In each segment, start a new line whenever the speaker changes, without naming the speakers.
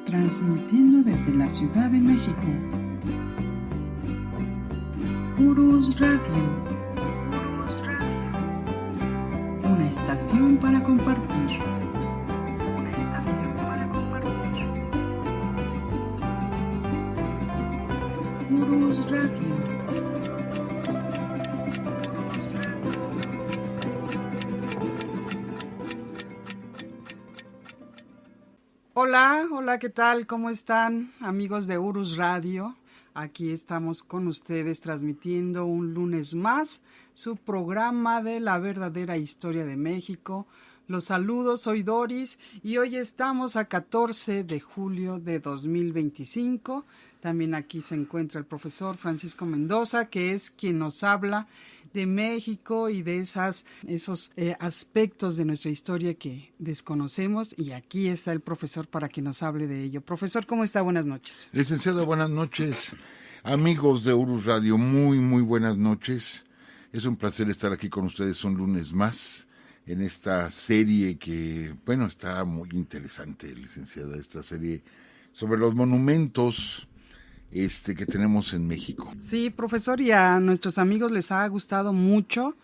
Transmitiendo desde la Ciudad de México. Urus Radio. Una estación para compartir. Urus Radio. Hola, ¿qué tal? ¿Cómo están, amigos de Urus Radio? Aquí estamos con ustedes transmitiendo un lunes más su programa de la verdadera historia de México. Los saludos, soy Doris y hoy estamos a 14 de julio de 2025. También aquí se encuentra el profesor Francisco Mendoza, que es quien nos habla de México y de esos aspectos de nuestra historia que desconocemos. Y aquí está el profesor para que nos hable de ello. Profesor, ¿cómo está? Buenas noches.
Licenciado, buenas noches. Amigos de Urus Radio, muy buenas noches. Es un placer estar aquí con ustedes un lunes más en esta serie que, bueno, está muy interesante, licenciada, esta serie sobre los monumentos que tenemos en México.
Sí, profesor, y a nuestros amigos les ha gustado mucho.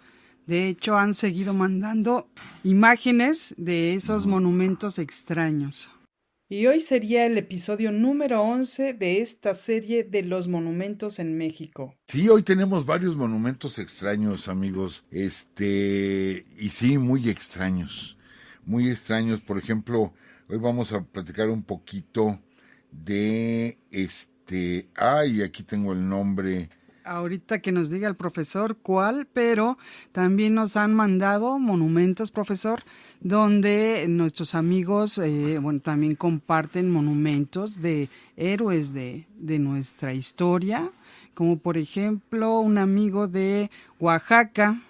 De hecho, han seguido mandando imágenes de esos monumentos extraños. Y hoy sería el episodio número 11 de esta serie de los monumentos en México.
Sí, hoy tenemos varios monumentos extraños, amigos. Y sí, muy extraños. Muy extraños. Por ejemplo, hoy vamos a platicar un poquito de aquí tengo el nombre.
Ahorita que nos diga el profesor cuál, pero también nos han mandado monumentos, profesor, donde nuestros amigos, también comparten monumentos de héroes de nuestra historia, como por ejemplo un amigo de Oaxaca,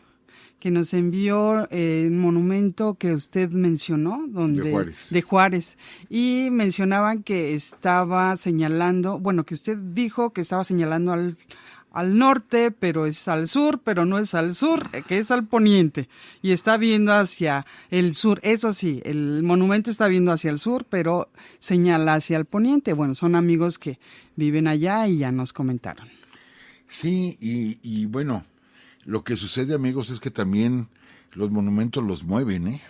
que nos envió el monumento que usted mencionó, de Juárez, y mencionaban que estaba señalando, que usted dijo que estaba señalando al norte, pero es al sur, pero no es al sur, que es al poniente, y está viendo hacia el sur. Eso sí, el monumento está viendo hacia el sur, pero señala hacia el poniente. Bueno, son amigos que viven allá y ya nos comentaron.
Sí, y bueno, lo que sucede, amigos, es que también los monumentos los mueven, ¿eh?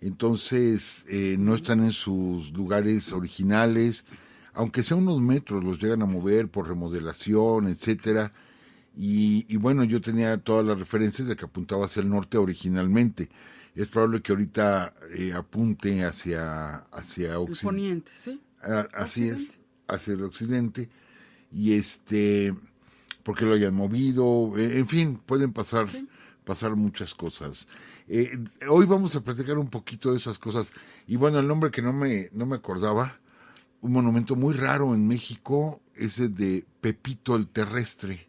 Entonces, no están en sus lugares originales, aunque sea unos metros, los llegan a mover por remodelación, etcétera. Y bueno, yo tenía todas las referencias de que apuntaba hacia el norte originalmente. Es probable que ahorita apunte hacia
el poniente, ¿sí?
Así es, hacia el occidente. Y porque lo hayan movido, en fin, pueden pasar muchas cosas. Hoy vamos a platicar un poquito de esas cosas. Y bueno, el nombre que no me acordaba, un monumento muy raro en México, es el de Pepito el Terrestre.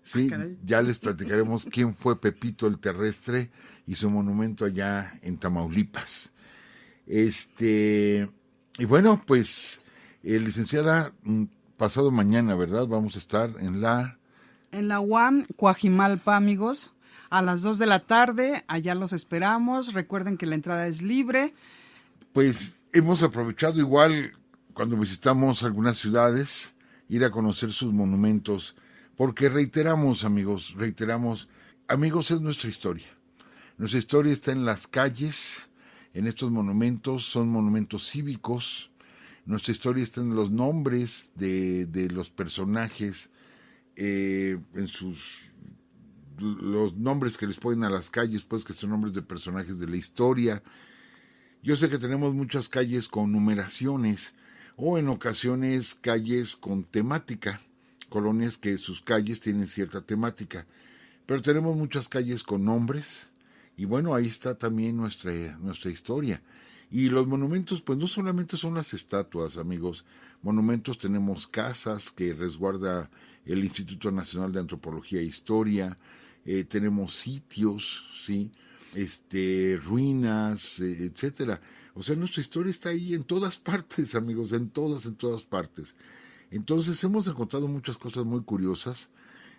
Sí, ya les platicaremos quién fue Pepito el Terrestre y su monumento allá en Tamaulipas. Y bueno, pues, licenciada, pasado mañana, ¿verdad? Vamos a estar en la
UAM, Coajimalpa, amigos, a las 2 de la tarde, allá los esperamos. Recuerden que la entrada es libre.
Pues hemos aprovechado igual cuando visitamos algunas ciudades, ir a conocer sus monumentos, porque reiteramos, amigos, es nuestra historia. Nuestra historia está en las calles, en estos monumentos, son monumentos cívicos. Nuestra historia está en los nombres de los personajes, los nombres que les ponen a las calles, pues que son nombres de personajes de la historia. Yo sé que tenemos muchas calles con numeraciones, o en ocasiones calles con temática, colonias que sus calles tienen cierta temática, pero tenemos muchas calles con nombres, y bueno, ahí está también nuestra historia. Y los monumentos, pues no solamente son las estatuas, amigos. Monumentos tenemos casas que resguarda el Instituto Nacional de Antropología e Historia, tenemos sitios, ¿sí? Ruinas, etcétera. O sea, nuestra historia está ahí en todas partes, amigos, en todas partes. Entonces hemos encontrado muchas cosas muy curiosas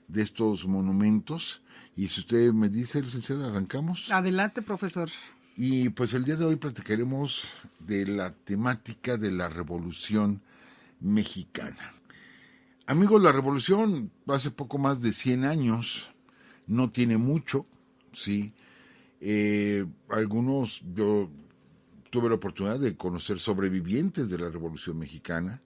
de estos monumentos. Y si usted me dice, licenciada, ¿arrancamos?
Adelante, profesor.
Y pues el día de hoy platicaremos de la temática de la Revolución Mexicana. Amigos, la Revolución hace poco más de 100 años, no tiene mucho, ¿sí? Algunos, yo tuve la oportunidad de conocer sobrevivientes de la Revolución Mexicana,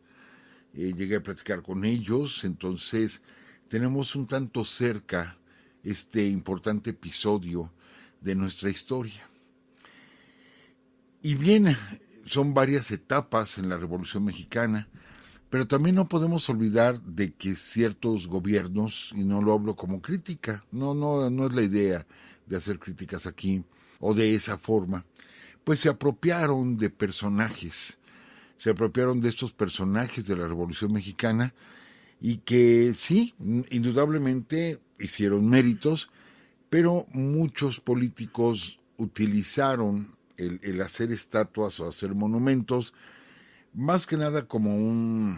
llegué a platicar con ellos, entonces tenemos un tanto cerca este importante episodio de nuestra historia. Y bien, son varias etapas en la Revolución Mexicana, pero también no podemos olvidar de que ciertos gobiernos, y no lo hablo como crítica, no es la idea de hacer críticas aquí o de esa forma, pues se apropiaron de personajes, se apropiaron de estos personajes de la Revolución Mexicana y que sí, indudablemente hicieron méritos, pero muchos políticos utilizaron el hacer estatuas o hacer monumentos más que nada como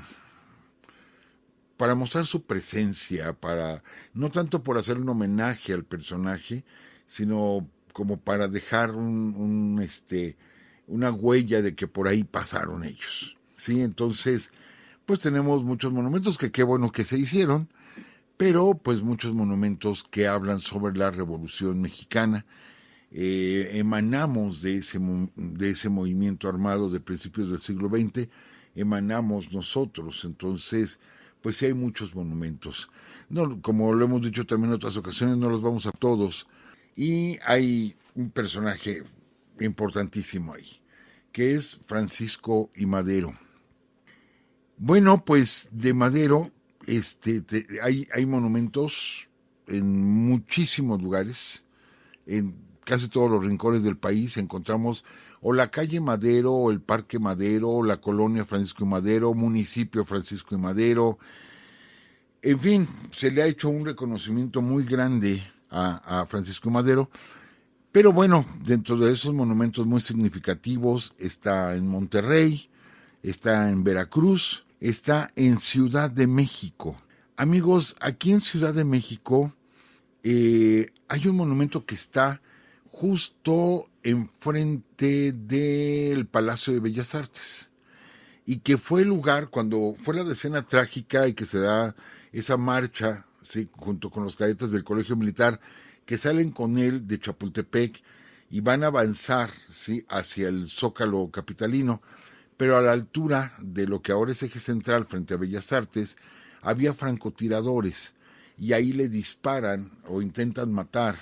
para mostrar su presencia, no tanto por hacer un homenaje al personaje, sino como para dejar una huella de que por ahí pasaron ellos. Sí, entonces, pues tenemos muchos monumentos que qué bueno que se hicieron, pero pues muchos monumentos que hablan sobre la Revolución Mexicana. Emanamos de ese movimiento armado de principios del siglo XX, emanamos nosotros, entonces pues sí hay muchos monumentos. No, como lo hemos dicho también en otras ocasiones, no los vamos a todos, y hay un personaje importantísimo ahí, que es Francisco I. Madero. Bueno, pues de Madero hay monumentos en muchísimos lugares, en casi todos los rincones del país encontramos o la calle Madero, o el Parque Madero, o la colonia Francisco I. Madero, municipio Francisco I. Madero. En fin, se le ha hecho un reconocimiento muy grande a Francisco I. Madero, pero bueno, dentro de esos monumentos muy significativos está en Monterrey, está en Veracruz, está en Ciudad de México. Amigos, aquí en Ciudad de México hay un monumento que está justo enfrente del Palacio de Bellas Artes, y que fue el lugar cuando fue la decena trágica y que se da esa marcha, ¿sí?, junto con los cadetes del Colegio Militar, que salen con él de Chapultepec y van a avanzar, ¿sí?, hacia el Zócalo capitalino, pero a la altura de lo que ahora es Eje Central frente a Bellas Artes, había francotiradores, y ahí le disparan o intentan matar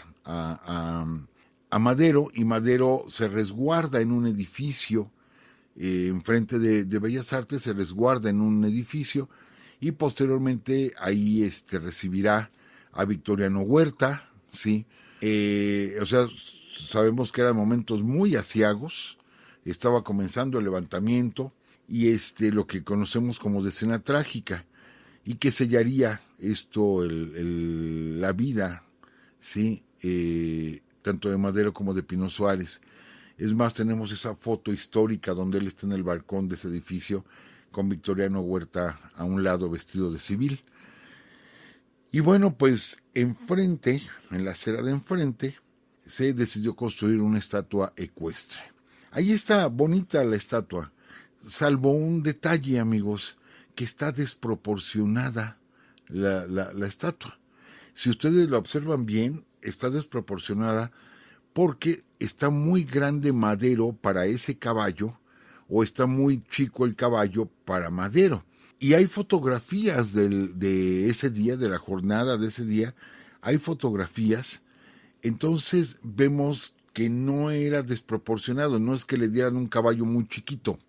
a Madero, y Madero se resguarda en un edificio, enfrente de Bellas Artes, se resguarda en un edificio, y posteriormente ahí recibirá a Victoriano Huerta, ¿sí? O sea, sabemos que eran momentos muy aciagos, estaba comenzando el levantamiento, y lo que conocemos como decena trágica, y que sellaría la vida, ¿sí?, tanto de Madero como de Pino Suárez. Es más, tenemos esa foto histórica donde él está en el balcón de ese edificio con Victoriano Huerta a un lado vestido de civil. Y bueno, pues enfrente, en la acera de enfrente, se decidió construir una estatua ecuestre. Ahí está bonita la estatua, salvo un detalle, amigos, que está desproporcionada la estatua. Si ustedes la observan bien, está desproporcionada porque está muy grande Madero para ese caballo, o está muy chico el caballo para Madero. Y hay fotografías de ese día, de la jornada de ese día, hay fotografías, entonces vemos que no era desproporcionado, no es que le dieran un caballo muy chiquito,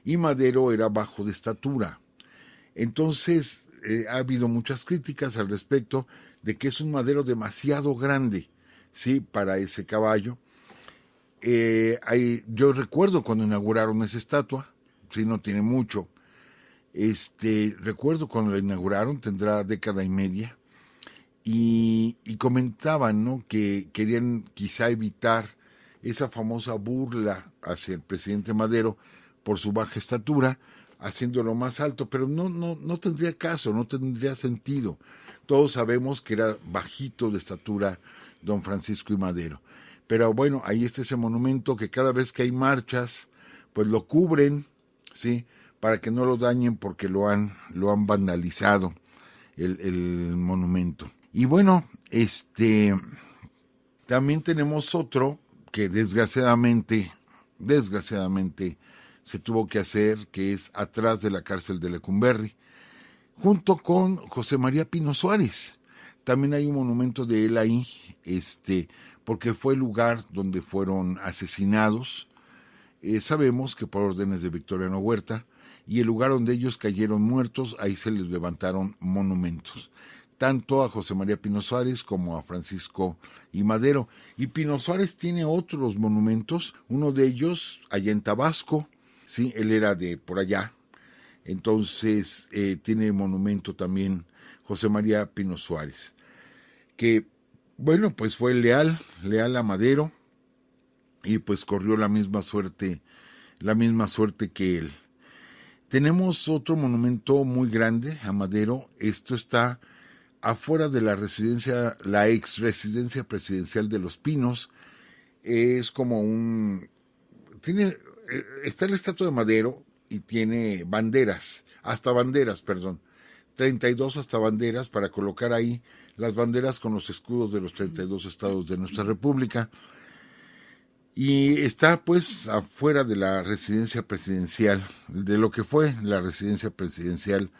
y Madero era bajo de estatura. Entonces ha habido muchas críticas al respecto de que es un Madero demasiado grande, ¿sí?, para ese caballo. Yo recuerdo cuando inauguraron esa estatua, sí, no tiene mucho. Recuerdo cuando la inauguraron, tendrá década y media, y comentaban, ¿no?, que querían quizá evitar esa famosa burla hacia el presidente Madero por su baja estatura, haciéndolo más alto, pero no tendría caso, no tendría sentido. Todos sabemos que era bajito de estatura don Francisco I. Madero. Pero bueno, ahí está ese monumento que cada vez que hay marchas, pues lo cubren, ¿sí? Para que no lo dañen porque lo han vandalizado el monumento. Y bueno, también tenemos otro que desgraciadamente se tuvo que hacer, que es atrás de la cárcel de Lecumberri, junto con José María Pino Suárez. También hay un monumento de él ahí, porque fue el lugar donde fueron asesinados, sabemos que por órdenes de Victoriano Huerta, y el lugar donde ellos cayeron muertos, ahí se les levantaron monumentos, tanto a José María Pino Suárez como a Francisco I. Madero. Y Pino Suárez tiene otros monumentos, uno de ellos allá en Tabasco, ¿sí? Él era de por allá, entonces tiene monumento también José María Pino Suárez, que bueno, pues fue leal a Madero, y pues corrió la misma suerte que él. Tenemos otro monumento muy grande a Madero. Esto está afuera de la ex residencia presidencial de Los Pinos. Es como está la estatua de Madero y tiene hasta banderas, 32 hasta banderas para colocar ahí las banderas con los escudos de los 32 estados de nuestra república. Y está pues afuera de la residencia presidencial, de lo que fue la residencia presidencial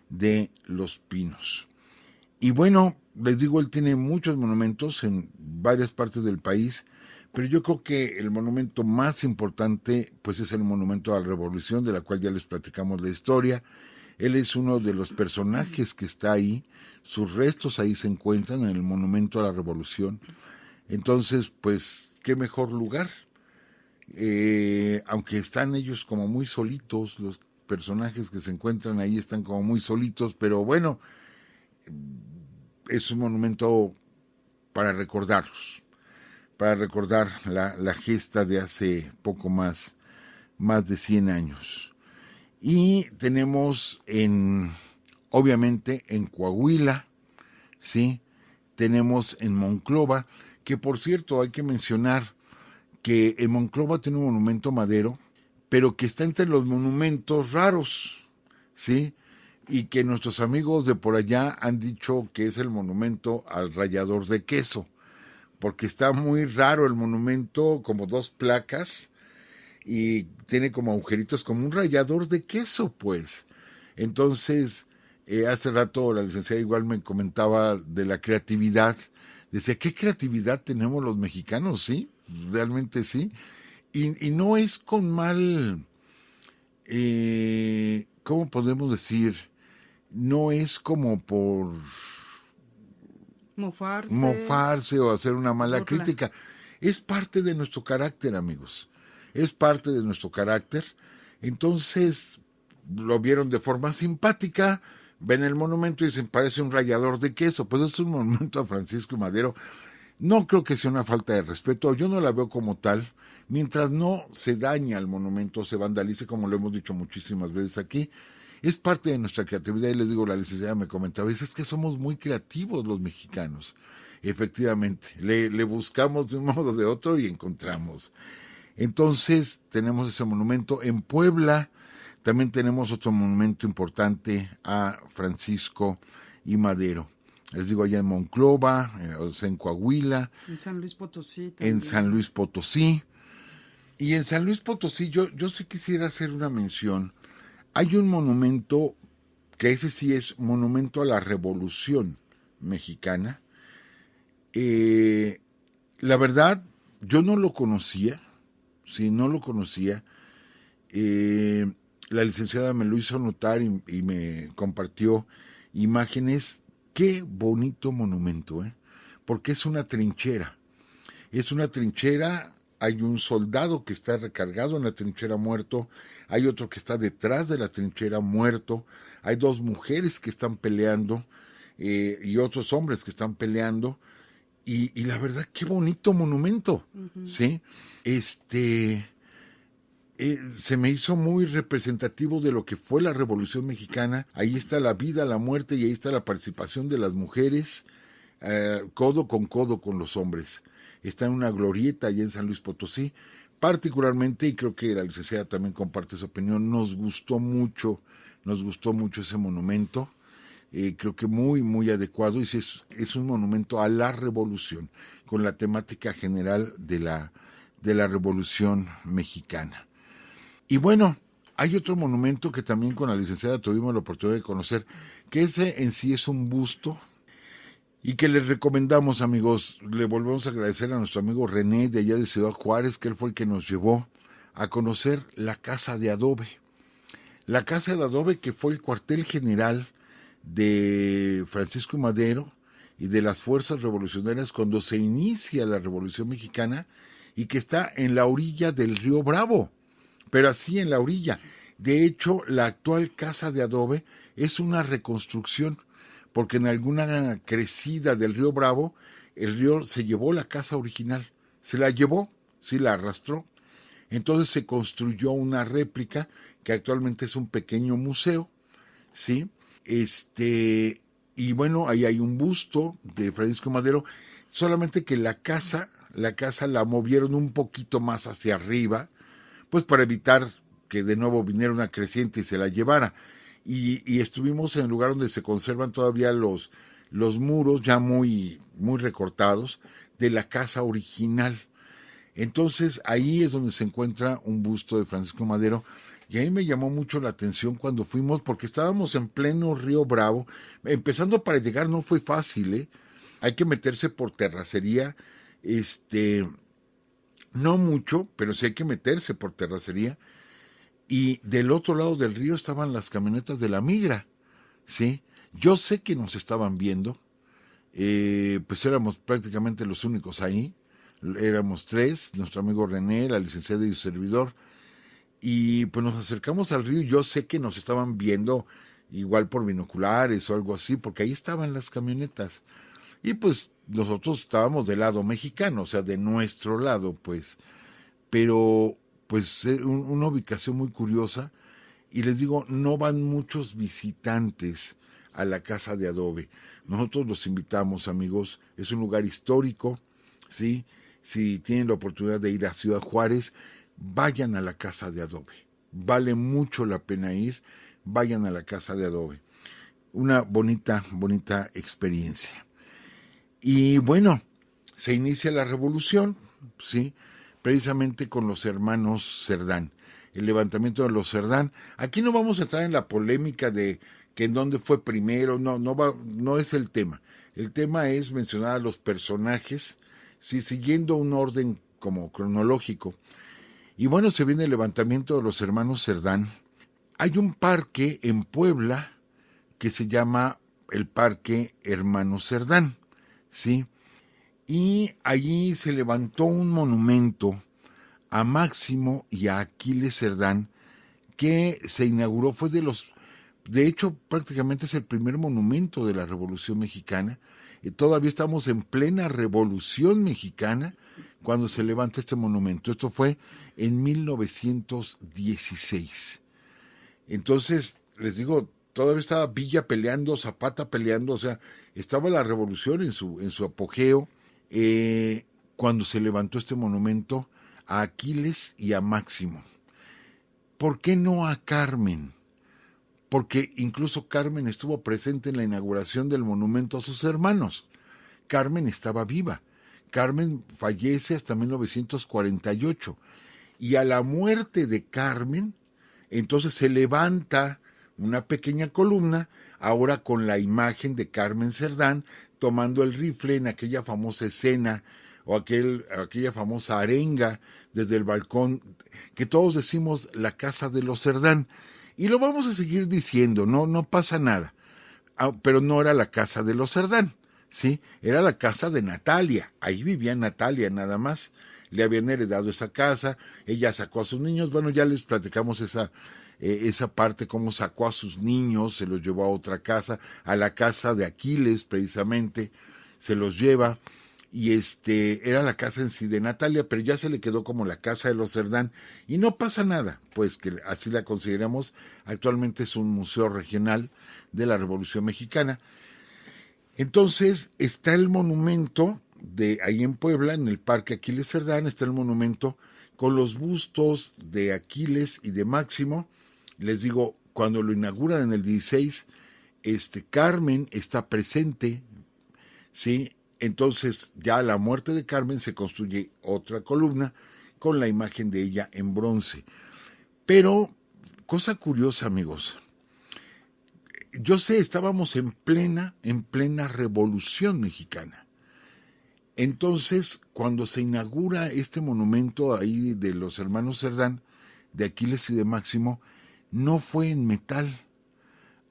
de Los Pinos. Y bueno, les digo, él tiene muchos monumentos en varias partes del país, pero yo creo que el monumento más importante pues es el monumento a la Revolución, de la cual ya les platicamos la historia. Él es uno de los personajes que está ahí, sus restos ahí se encuentran en el monumento a la Revolución. Entonces, pues, qué mejor lugar, aunque están ellos como muy solitos, los personajes que se encuentran ahí están como muy solitos, pero bueno, es un monumento para recordarlos, para recordar la gesta de hace poco más de 100 años. Y tenemos obviamente en Coahuila, ¿sí? Tenemos en Monclova, que por cierto hay que mencionar que en Monclova tiene un monumento Madero, pero que está entre los monumentos raros, ¿sí? Y que nuestros amigos de por allá han dicho que es el monumento al rallador de queso, porque está muy raro el monumento, como 2 placas, y tiene como agujeritos, como un rallador de queso, pues. Entonces, hace rato la licenciada igual me comentaba de la creatividad. Decía, ¿qué creatividad tenemos los mexicanos? Sí, realmente sí. Y no es con mal, ¿cómo podemos decir? No es como por mofarse o hacer una mala crítica. Es parte de nuestro carácter, amigos. Es parte de nuestro carácter. Entonces, lo vieron de forma simpática, ven el monumento y dicen, parece un rallador de queso. Pues es un monumento a Francisco I. Madero. No creo que sea una falta de respeto, yo no la veo como tal. Mientras no se daña el monumento, se vandalice, como lo hemos dicho muchísimas veces aquí, es parte de nuestra creatividad. Y les digo, la licenciada me comentaba, es que somos muy creativos los mexicanos. Efectivamente, le buscamos de un modo o de otro y encontramos. Entonces, tenemos ese monumento. En Puebla también tenemos otro monumento importante a Francisco I. Madero. Les digo, allá en Monclova, en Coahuila.
En San Luis Potosí también.
En San Luis Potosí. Y en San Luis Potosí, yo sí quisiera hacer una mención. Hay un monumento, que ese sí es monumento a la Revolución Mexicana. La verdad, yo no lo conocía. Sí, no lo conocía. La licenciada me lo hizo notar y me compartió imágenes. Qué bonito monumento, porque es una trinchera. Es una trinchera, hay un soldado que está recargado en la trinchera muerto, hay otro que está detrás de la trinchera muerto, hay 2 mujeres que están peleando y otros hombres que están peleando. Y la verdad, qué bonito monumento, ¿sí? Se me hizo muy representativo de lo que fue la Revolución Mexicana. Ahí está la vida, la muerte, y ahí está la participación de las mujeres, codo con los hombres. está en una glorieta allá en San Luis Potosí. Particularmente, y creo que la licenciada también comparte esa opinión, nos gustó mucho ese monumento. Creo que muy adecuado, y es un monumento a la revolución, con la temática general de la Revolución Mexicana. Y bueno, hay otro monumento que también con la licenciada tuvimos la oportunidad de conocer, que ese en sí es un busto, y que les recomendamos, amigos. Le volvemos a agradecer a nuestro amigo René de allá de Ciudad Juárez, que él fue el que nos llevó a conocer la Casa de Adobe. La Casa de Adobe, que fue el cuartel general de Francisco Madero y de las fuerzas revolucionarias cuando se inicia la Revolución Mexicana, y que está en la orilla del río Bravo, pero así en la orilla. De hecho, la actual Casa de Adobe es una reconstrucción, porque en alguna crecida del río Bravo, el río se llevó la casa original, se la llevó, sí la arrastró. Entonces se construyó una réplica que actualmente es un pequeño museo, ¿sí? Y bueno, ahí hay un busto de Francisco Madero, solamente que la casa la movieron un poquito más hacia arriba, pues para evitar que de nuevo viniera una creciente y se la llevara. Y estuvimos en el lugar donde se conservan todavía los muros ya muy recortados de la casa original. Entonces ahí es donde se encuentra un busto de Francisco Madero, y ahí me llamó mucho la atención cuando fuimos, porque estábamos en pleno río Bravo. Empezando, para llegar no fue fácil, hay que meterse por terracería, no mucho, pero sí hay que meterse por terracería. Y del otro lado del río estaban las camionetas de la migra, ¿sí? Yo sé que nos estaban viendo, pues éramos prácticamente los únicos ahí, éramos 3, nuestro amigo René, la licenciada y su servidor, y pues nos acercamos al río. Yo sé que nos estaban viendo igual por binoculares o algo así, porque ahí estaban las camionetas, y pues nosotros estábamos del lado mexicano, o sea, de nuestro lado, pues, pero pues una ubicación muy curiosa, y les digo, no van muchos visitantes a la Casa de Adobe. Nosotros los invitamos, amigos, es un lugar histórico, ¿sí? Si tienen la oportunidad de ir a Ciudad Juárez, vayan a la Casa de Adobe. Vale mucho la pena ir, vayan a la Casa de Adobe. Una bonita experiencia. Y bueno, se inicia la revolución, ¿sí? Precisamente con los hermanos Cerdán, el levantamiento de los Cerdán. Aquí no vamos a entrar en la polémica de que en dónde fue primero, no es el tema. El tema es mencionar a los personajes, sí, siguiendo un orden como cronológico. Y bueno, se viene el levantamiento de los hermanos Cerdán. Hay un parque en Puebla que se llama el Parque Hermanos Cerdán, ¿sí? Y allí se levantó un monumento a Máximo y a Aquiles Cerdán, que se inauguró, de hecho prácticamente es el primer monumento de la Revolución Mexicana. Todavía estamos en plena Revolución Mexicana cuando se levanta este monumento. Esto fue en 1916. Entonces, les digo, todavía estaba Villa peleando, Zapata peleando, o sea, estaba la revolución en su apogeo, cuando se levantó este monumento a Aquiles y a Máximo. ¿Por qué no a Carmen? Porque incluso Carmen estuvo presente en la inauguración del monumento a sus hermanos. Carmen estaba viva. Carmen fallece hasta 1948. Y a la muerte de Carmen, entonces se levanta una pequeña columna, ahora con la imagen de Carmen Cerdán tomando el rifle en aquella famosa escena, o aquella famosa arenga desde el balcón, que todos decimos la Casa de los Cerdán, y lo vamos a seguir diciendo, no pasa nada, pero no era la Casa de los Cerdán, ¿sí? Era la casa de Natalia, ahí vivía Natalia nada más, le habían heredado esa casa, ella sacó a sus niños, bueno, ya les platicamos esa parte, cómo sacó a sus niños, se los llevó a otra casa, a la casa de Aquiles precisamente, se los lleva, y era la casa en sí de Natalia, pero ya se le quedó como la Casa de los Cerdán, y no pasa nada, pues que así la consideramos. Actualmente es un museo regional de la Revolución Mexicana. Entonces está el monumento, de ahí en Puebla, en el Parque Aquiles Cerdán, está el monumento con los bustos de Aquiles y de Máximo. Les digo, cuando lo inauguran en el 16, Carmen está presente, ¿sí? Entonces, ya a la muerte de Carmen se construye otra columna con la imagen de ella en bronce. Pero, cosa curiosa, amigos, yo sé, estábamos en plena Revolución Mexicana. Entonces, cuando se inaugura este monumento ahí de los hermanos Cerdán, de Aquiles y de Máximo, no fue en metal.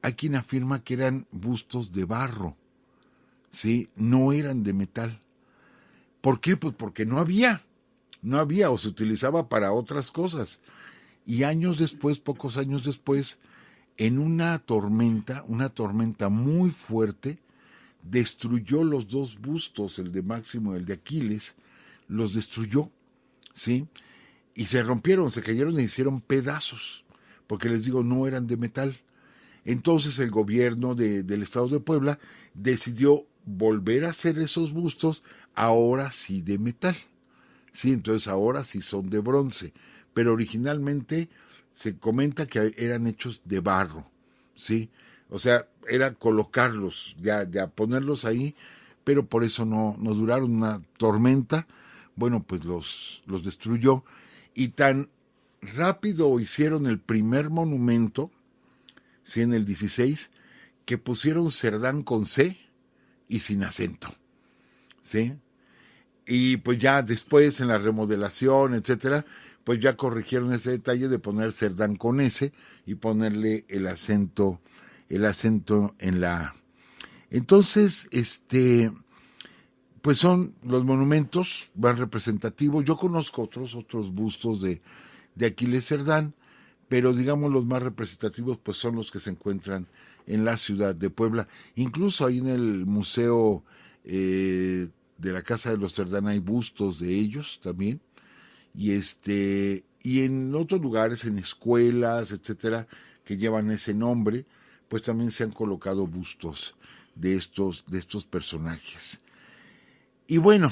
Hay quien afirma que eran bustos de barro, ¿sí? No eran de metal. ¿Por qué? Pues porque no había o se utilizaba para otras cosas. Y años después, pocos años después, en una tormenta muy fuerte, destruyó los dos bustos, el de Máximo y el de Aquiles, los destruyó, ¿sí? Y se rompieron, se cayeron y hicieron pedazos, porque les digo, no eran de metal. Entonces el gobierno del estado de Puebla decidió volver a hacer esos bustos, ahora sí de metal, ¿sí? Entonces ahora sí son de bronce, pero originalmente se comenta que eran hechos de barro, ¿sí? O sea, era colocarlos, ya ponerlos ahí, pero por eso no duraron. Una tormenta, bueno, pues los destruyó, y tan rápido hicieron el primer monumento, ¿sí? En el 16, que pusieron Cerdán con C y sin acento, ¿sí? Y pues ya después, en la remodelación, etcétera, pues ya corrigieron ese detalle de poner Cerdán con S y ponerle el acento en la A. Entonces, pues son los monumentos más representativos. Yo conozco otros bustos de Aquiles Cerdán, pero digamos los más representativos pues son los que se encuentran en la ciudad de Puebla. Incluso ahí en el museo de la Casa de los Cerdán hay bustos de ellos también, y en otros lugares, en escuelas, etcétera, que llevan ese nombre, pues también se han colocado bustos de estos personajes. Y bueno,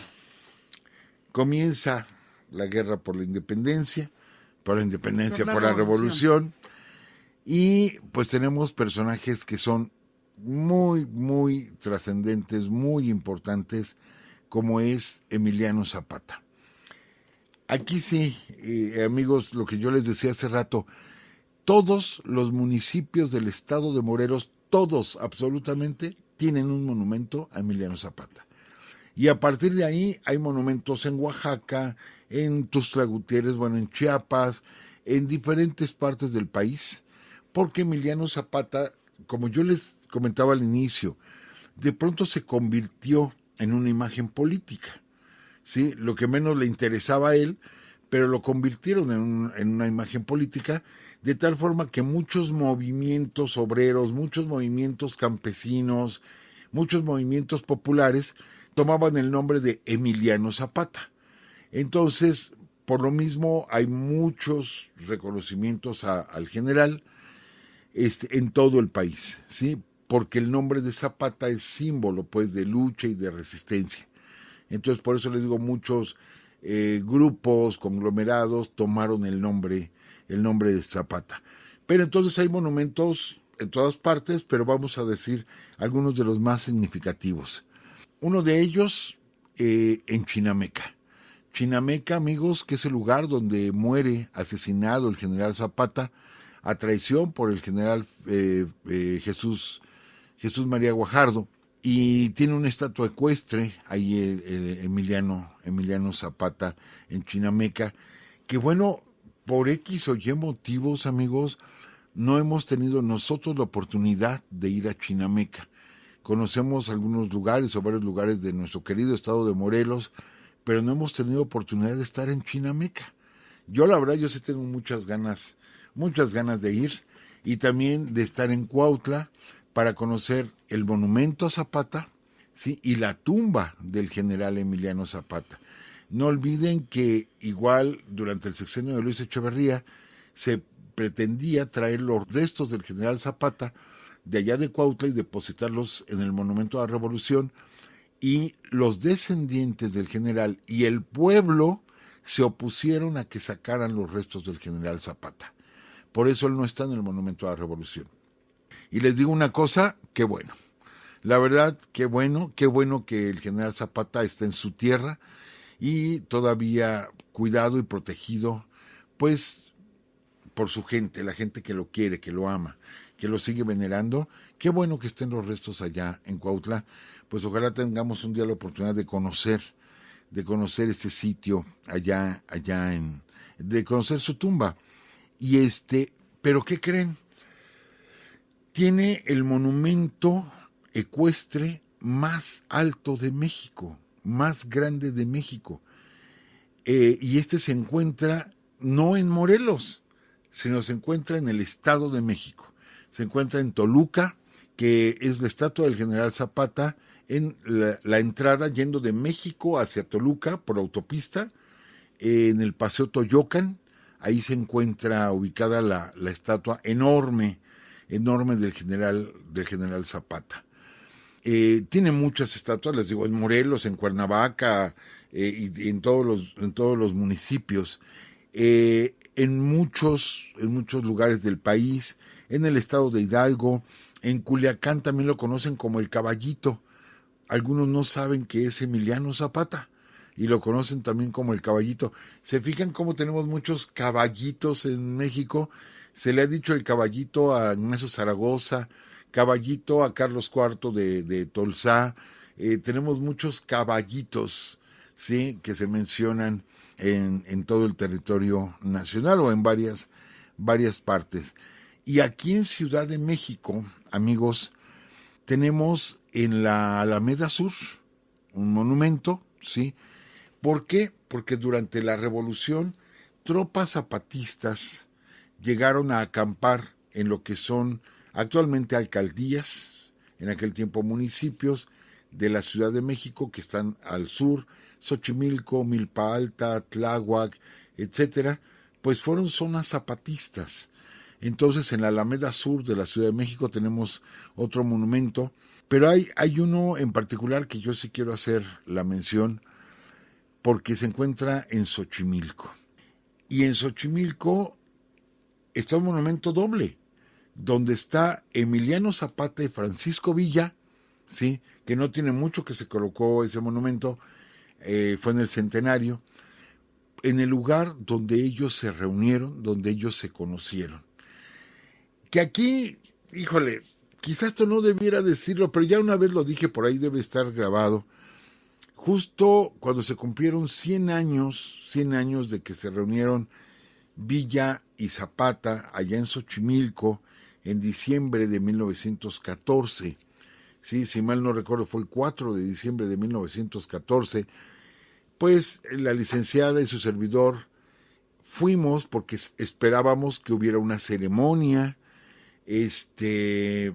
comienza la guerra por la independencia, por la revolución, y pues tenemos personajes que son muy, muy trascendentes, muy importantes, como es Emiliano Zapata. Aquí sí, amigos, lo que yo les decía hace rato, todos los municipios del estado de Morelos, todos absolutamente, tienen un monumento a Emiliano Zapata. Y a partir de ahí hay monumentos en Oaxaca, en Tuxtla Gutiérrez, bueno, en Chiapas, en diferentes partes del país, porque Emiliano Zapata, como yo les comentaba al inicio, de pronto se convirtió en una imagen política, ¿sí? Lo que menos le interesaba a él, pero lo convirtieron en una imagen política, de tal forma que muchos movimientos obreros, muchos movimientos campesinos, muchos movimientos populares tomaban el nombre de Emiliano Zapata. Entonces, por lo mismo, hay muchos reconocimientos al general en todo el país, ¿sí? Porque el nombre de Zapata es símbolo, pues, de lucha y de resistencia. Entonces, por eso les digo, muchos grupos, conglomerados, tomaron el nombre de Zapata. Pero entonces hay monumentos en todas partes, pero vamos a decir algunos de los más significativos. Uno de ellos en Chinameca. Chinameca, amigos, que es el lugar donde muere asesinado el general Zapata a traición por el general Jesús María Guajardo, y tiene una estatua ecuestre ahí el Emiliano Zapata en Chinameca, que bueno, por X o Y motivos, amigos, no hemos tenido nosotros la oportunidad de ir a Chinameca. Conocemos algunos lugares o varios lugares de nuestro querido estado de Morelos, pero no hemos tenido oportunidad de estar en Chinameca. Yo la verdad, yo sí tengo muchas ganas de ir, y también de estar en Cuautla para conocer el monumento a Zapata, ¿sí? Y la tumba del general Emiliano Zapata. No olviden que igual durante el sexenio de Luis Echeverría se pretendía traer los restos del general Zapata de allá de Cuautla y depositarlos en el Monumento a la Revolución, y los descendientes del general y el pueblo se opusieron a que sacaran los restos del general Zapata. Por eso él no está en el Monumento a la Revolución. Y les digo una cosa, qué bueno. La verdad, qué bueno que el general Zapata está en su tierra y todavía cuidado y protegido, pues, por su gente, la gente que lo quiere, que lo ama, que lo sigue venerando. Qué bueno que estén los restos allá en Cuautla. Pues ojalá tengamos un día la oportunidad de conocer este sitio de conocer su tumba. Y pero ¿qué creen? Tiene el monumento ecuestre más alto de México, más grande de México. Y se encuentra no en Morelos, sino se encuentra en el Estado de México. Se encuentra en Toluca, que es la estatua del general Zapata, en la entrada yendo de México hacia Toluca por autopista, en el Paseo Toyocan. Ahí se encuentra ubicada la estatua enorme del general Zapata. Tiene muchas estatuas, les digo, en Morelos, en Cuernavaca, y en todos los municipios, en muchos lugares del país, en el estado de Hidalgo, en Culiacán también lo conocen como el Caballito. Algunos no saben que es Emiliano Zapata y lo conocen también como el Caballito. ¿Se fijan cómo tenemos muchos caballitos en México? Se le ha dicho el Caballito a Ignacio Zaragoza, Caballito a Carlos IV de Tolsá. Tenemos muchos caballitos, ¿sí?, que se mencionan en todo el territorio nacional o en varias partes. Y aquí en Ciudad de México, amigos, tenemos en la Alameda Sur un monumento, ¿sí? ¿Por qué? Porque durante la Revolución, tropas zapatistas llegaron a acampar en lo que son actualmente alcaldías, en aquel tiempo municipios de la Ciudad de México que están al sur, Xochimilco, Milpa Alta, Tláhuac, etcétera, pues fueron zonas zapatistas. Entonces en la Alameda Sur de la Ciudad de México tenemos otro monumento, pero hay uno en particular que yo sí quiero hacer la mención porque se encuentra en Xochimilco. Y en Xochimilco está un monumento doble, donde está Emiliano Zapata y Francisco Villa, ¿sí?, que no tiene mucho que se colocó ese monumento, fue en el centenario, en el lugar donde ellos se reunieron, donde ellos se conocieron. Que aquí, híjole, quizás esto no debiera decirlo, pero ya una vez lo dije, por ahí debe estar grabado, justo cuando se cumplieron 100 años de que se reunieron Villa y Zapata allá en Xochimilco en diciembre de 1914, sí, si mal no recuerdo fue el 4 de diciembre de 1914, pues la licenciada y su servidor fuimos porque esperábamos que hubiera una ceremonia, que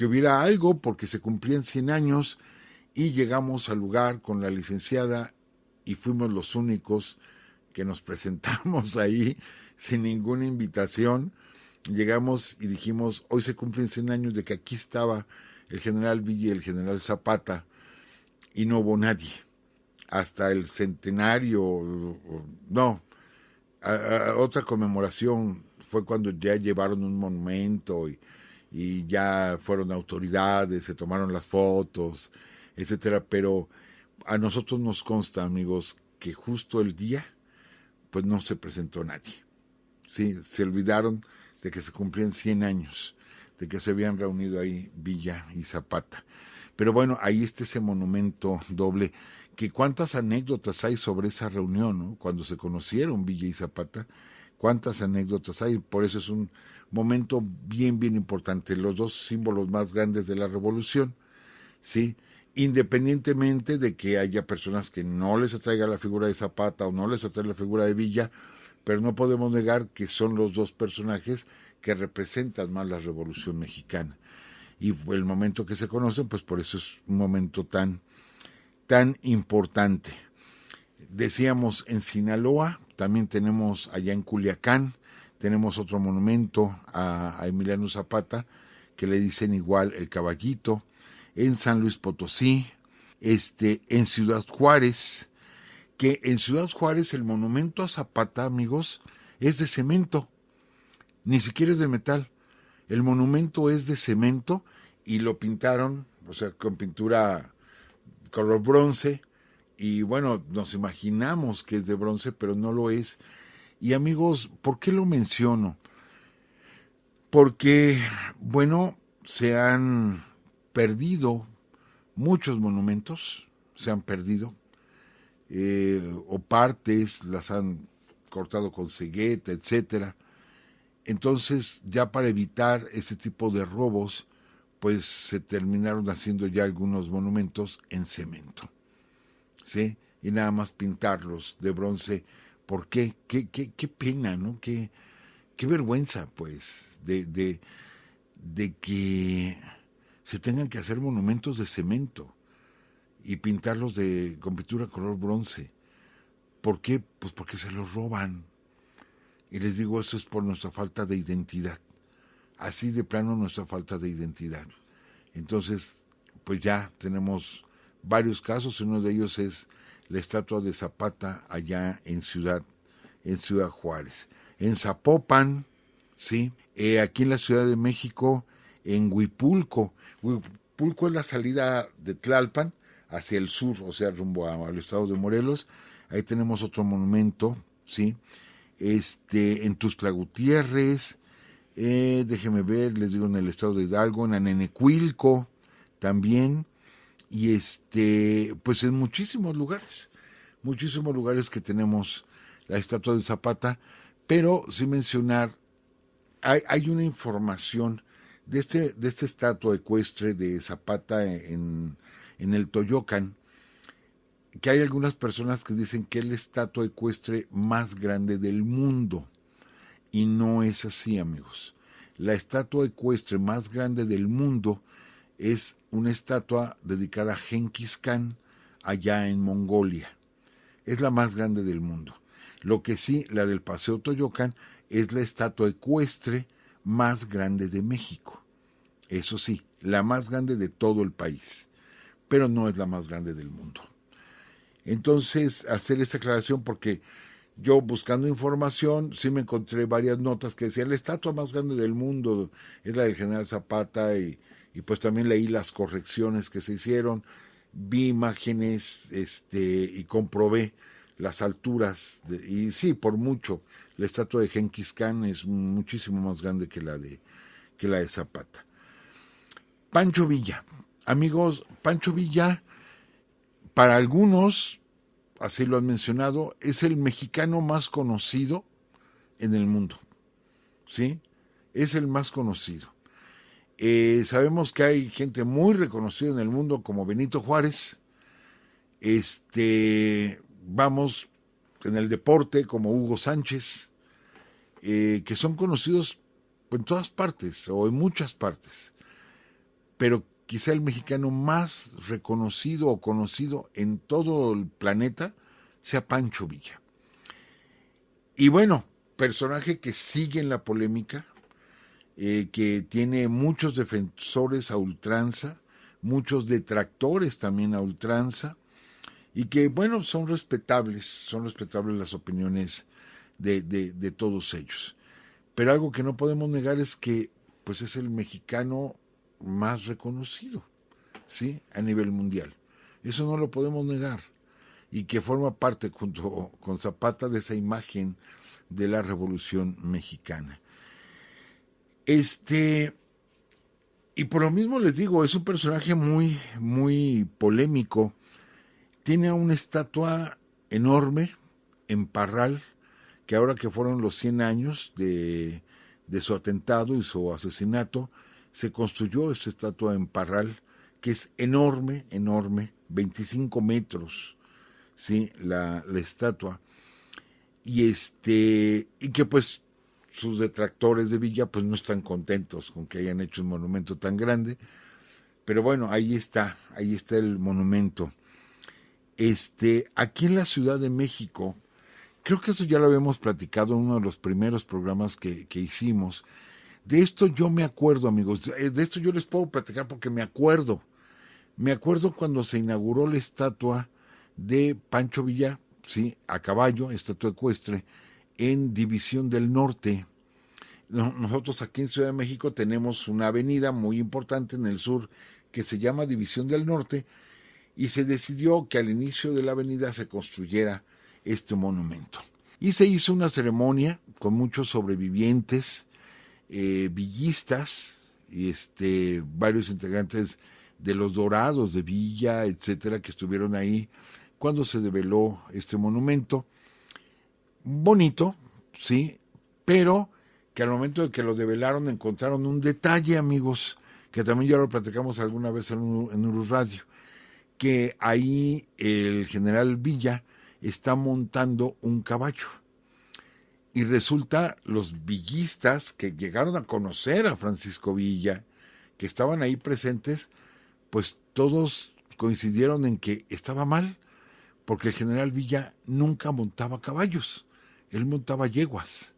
hubiera algo porque se cumplían 100 años y llegamos al lugar con la licenciada y fuimos los únicos que nos presentamos ahí sin ninguna invitación. Llegamos y dijimos, hoy se cumplen 100 años de que aquí estaba el general Villa y el general Zapata, y no hubo nadie. Hasta el centenario, no, otra conmemoración fue cuando ya llevaron un monumento y ya fueron autoridades, se tomaron las fotos, etcétera, pero a nosotros nos consta, amigos, que justo el día, pues no se presentó nadie. Sí, se olvidaron de que se cumplían 100 años, de que se habían reunido ahí Villa y Zapata. Pero bueno, ahí está ese monumento doble, que cuántas anécdotas hay sobre esa reunión, ¿no? Cuando se conocieron Villa y Zapata, cuántas anécdotas hay, por eso es un momento bien importante, los dos símbolos más grandes de la revolución, ¿sí? Independientemente de que haya personas que no les atraiga la figura de Zapata o no les atraiga la figura de Villa, pero no podemos negar que son los dos personajes que representan más la Revolución Mexicana. Y el momento que se conocen, pues por eso es un momento tan importante. Decíamos en Sinaloa, también tenemos allá en Culiacán, tenemos otro monumento a Emiliano Zapata, que le dicen igual el Caballito. En San Luis Potosí, en Ciudad Juárez, que en Ciudad Juárez el monumento a Zapata, amigos, es de cemento, ni siquiera es de metal. El monumento es de cemento y lo pintaron, o sea, con pintura color bronce, y bueno, nos imaginamos que es de bronce, pero no lo es. Y amigos, ¿por qué lo menciono? Porque, bueno, se han perdido muchos monumentos, se han perdido, o partes las han cortado con cegueta, etcétera. Entonces, ya para evitar ese tipo de robos, pues se terminaron haciendo ya algunos monumentos en cemento, ¿sí? Y nada más pintarlos de bronce. ¿Por qué? Qué pena, ¿no? Qué vergüenza, pues, de que se tengan que hacer monumentos de cemento y pintarlos con pintura color bronce. ¿Por qué? Pues porque se los roban. Y les digo, eso es por nuestra falta de identidad. Así de plano nuestra falta de identidad. Entonces, pues ya tenemos varios casos. Uno de ellos es la estatua de Zapata allá en Ciudad Juárez. En Zapopan, sí, aquí en la Ciudad de México, en Huipulco. Huipulco es la salida de Tlalpan hacia el sur, o sea, rumbo al estado de Morelos. Ahí tenemos otro monumento, sí. En Tuxtla Gutiérrez, déjeme ver, les digo, en el estado de Hidalgo, en Anenecuilco también, y pues en muchísimos lugares que tenemos la estatua de Zapata, pero sin mencionar, hay una información de esta estatua ecuestre de Zapata en el Toyocan, que hay algunas personas que dicen que es la estatua ecuestre más grande del mundo, y no es así, amigos. La estatua ecuestre más grande del mundo es una estatua dedicada a Genghis Khan allá en Mongolia. Es la más grande del mundo. Lo que sí, la del Paseo Toyocan es la estatua ecuestre más grande de México. Eso sí, la más grande de todo el país, pero no es la más grande del mundo. Entonces, hacer esa aclaración porque yo buscando información sí me encontré varias notas que decían la estatua más grande del mundo es la del general Zapata y pues también leí las correcciones que se hicieron, vi imágenes y comprobé las alturas y sí, por mucho, la estatua de Genghis Khan es muchísimo más grande que la de Zapata. Pancho Villa, amigos, Pancho Villa, para algunos, así lo han mencionado, es el mexicano más conocido en el mundo, ¿sí? Es el más conocido. Sabemos que hay gente muy reconocida en el mundo como Benito Juárez, vamos en el deporte como Hugo Sánchez, que son conocidos en todas partes o en muchas partes, pero quizá el mexicano más reconocido o conocido en todo el planeta sea Pancho Villa. Y bueno, personaje que sigue en la polémica, que tiene muchos defensores a ultranza, muchos detractores también a ultranza, y que bueno, son respetables las opiniones de todos ellos. Pero algo que no podemos negar es que pues es el mexicano más reconocido, ¿sí? A nivel mundial. Eso no lo podemos negar. Y que forma parte, junto con Zapata, de esa imagen de la Revolución Mexicana. Y por lo mismo les digo, es un personaje muy, muy polémico. Tiene una estatua enorme en Parral, que ahora que fueron los 100 años de su atentado y su asesinato, se construyó esta estatua en Parral, que es enorme, 25 metros, ¿sí? La estatua. Y que pues sus detractores de Villa pues no están contentos con que hayan hecho un monumento tan grande, pero bueno, ahí está el monumento. Aquí en la Ciudad de México, creo que eso ya lo habíamos platicado en uno de los primeros programas que hicimos. De esto yo me acuerdo, amigos, de esto yo les puedo platicar porque me acuerdo. Me acuerdo cuando se inauguró la estatua de Pancho Villa, sí, a caballo, estatua ecuestre, en División del Norte. Nosotros aquí en Ciudad de México tenemos una avenida muy importante en el sur que se llama División del Norte, y se decidió que al inicio de la avenida se construyera este monumento. Y se hizo una ceremonia con muchos sobrevivientes, villistas, y varios integrantes de los Dorados de Villa, etcétera, que estuvieron ahí cuando se develó este monumento. Bonito, sí, pero que al momento de que lo develaron encontraron un detalle, amigos, que también ya lo platicamos alguna vez en Urus Radio, que ahí el general Villa está montando un caballo. Y resulta, los villistas que llegaron a conocer a Francisco Villa, que estaban ahí presentes, pues todos coincidieron en que estaba mal, porque el general Villa nunca montaba caballos, él montaba yeguas,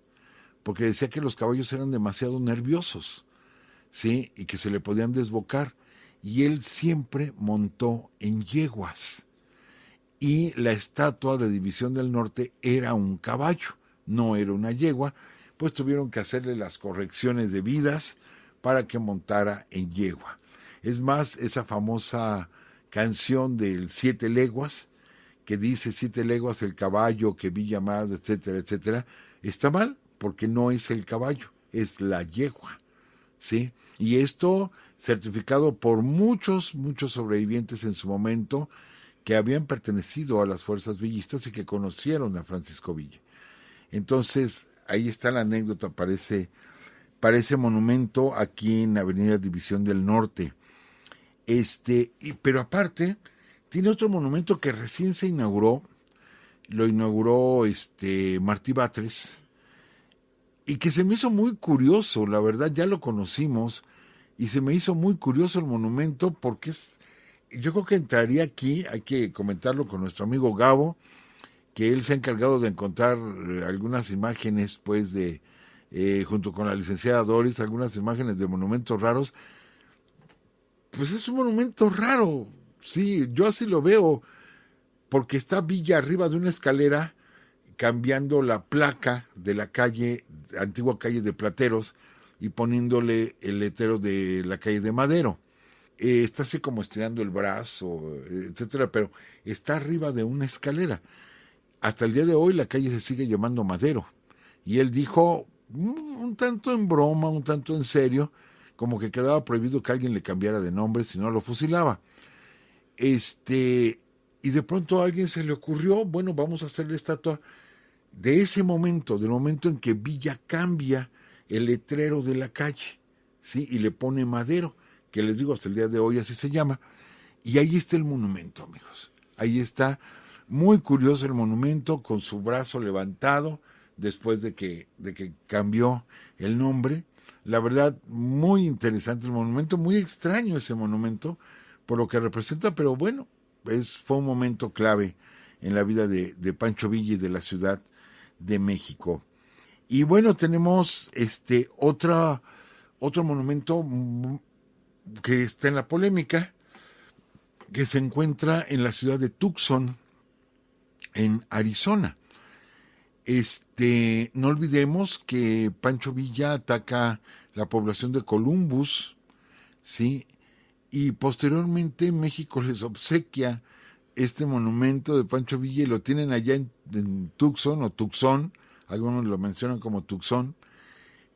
porque decía que los caballos eran demasiado nerviosos, ¿sí? Y que se le podían desbocar. Y él siempre montó en yeguas. Y la estatua de División del Norte era un caballo, no era una yegua, pues tuvieron que hacerle las correcciones debidas para que montara en yegua. Es más, esa famosa canción del 7 leguas, que dice 7 leguas el caballo que Villa más, etcétera, etcétera, está mal, porque no es el caballo, es la yegua, ¿sí? Y esto certificado por muchos sobrevivientes en su momento que habían pertenecido a las fuerzas villistas y que conocieron a Francisco Villa. Entonces, ahí está la anécdota para ese monumento aquí en Avenida División del Norte. Pero aparte, tiene otro monumento que recién se inauguró, lo inauguró Martí Batres, y que se me hizo muy curioso, la verdad ya lo conocimos, y se me hizo muy curioso el monumento porque yo creo que entraría aquí, hay que comentarlo con nuestro amigo Gabo, que él se ha encargado de encontrar algunas imágenes, pues, junto con la licenciada Doris, algunas imágenes de monumentos raros. Pues es un monumento raro, sí, yo así lo veo, porque está Villa arriba de una escalera, cambiando la placa de la calle, antigua calle de Plateros, y poniéndole el letrero de la calle de Madero. Está así como estirando el brazo, etcétera, pero está arriba de una escalera. Hasta el día de hoy la calle se sigue llamando Madero. Y él dijo, un tanto en broma, un tanto en serio, como que quedaba prohibido que alguien le cambiara de nombre, si no lo fusilaba. Y de pronto a alguien se le ocurrió, bueno, vamos a hacer la estatua de ese momento, del momento en que Villa cambia el letrero de la calle, ¿sí? Y le pone Madero, que les digo, hasta el día de hoy así se llama, y ahí está el monumento, amigos. Ahí está, muy curioso el monumento, con su brazo levantado, después de que cambió el nombre. La verdad, muy interesante el monumento, muy extraño ese monumento, por lo que representa, pero bueno, fue un momento clave en la vida de Pancho Villa y de la Ciudad de México. Y bueno, tenemos otro monumento que está en la polémica, que se encuentra en la ciudad de Tucson, en Arizona. No olvidemos que Pancho Villa ataca la población de Columbus, ¿sí? Y posteriormente México les obsequia este monumento de Pancho Villa y lo tienen allá en Tucson o Tucson, algunos lo mencionan como Tucson,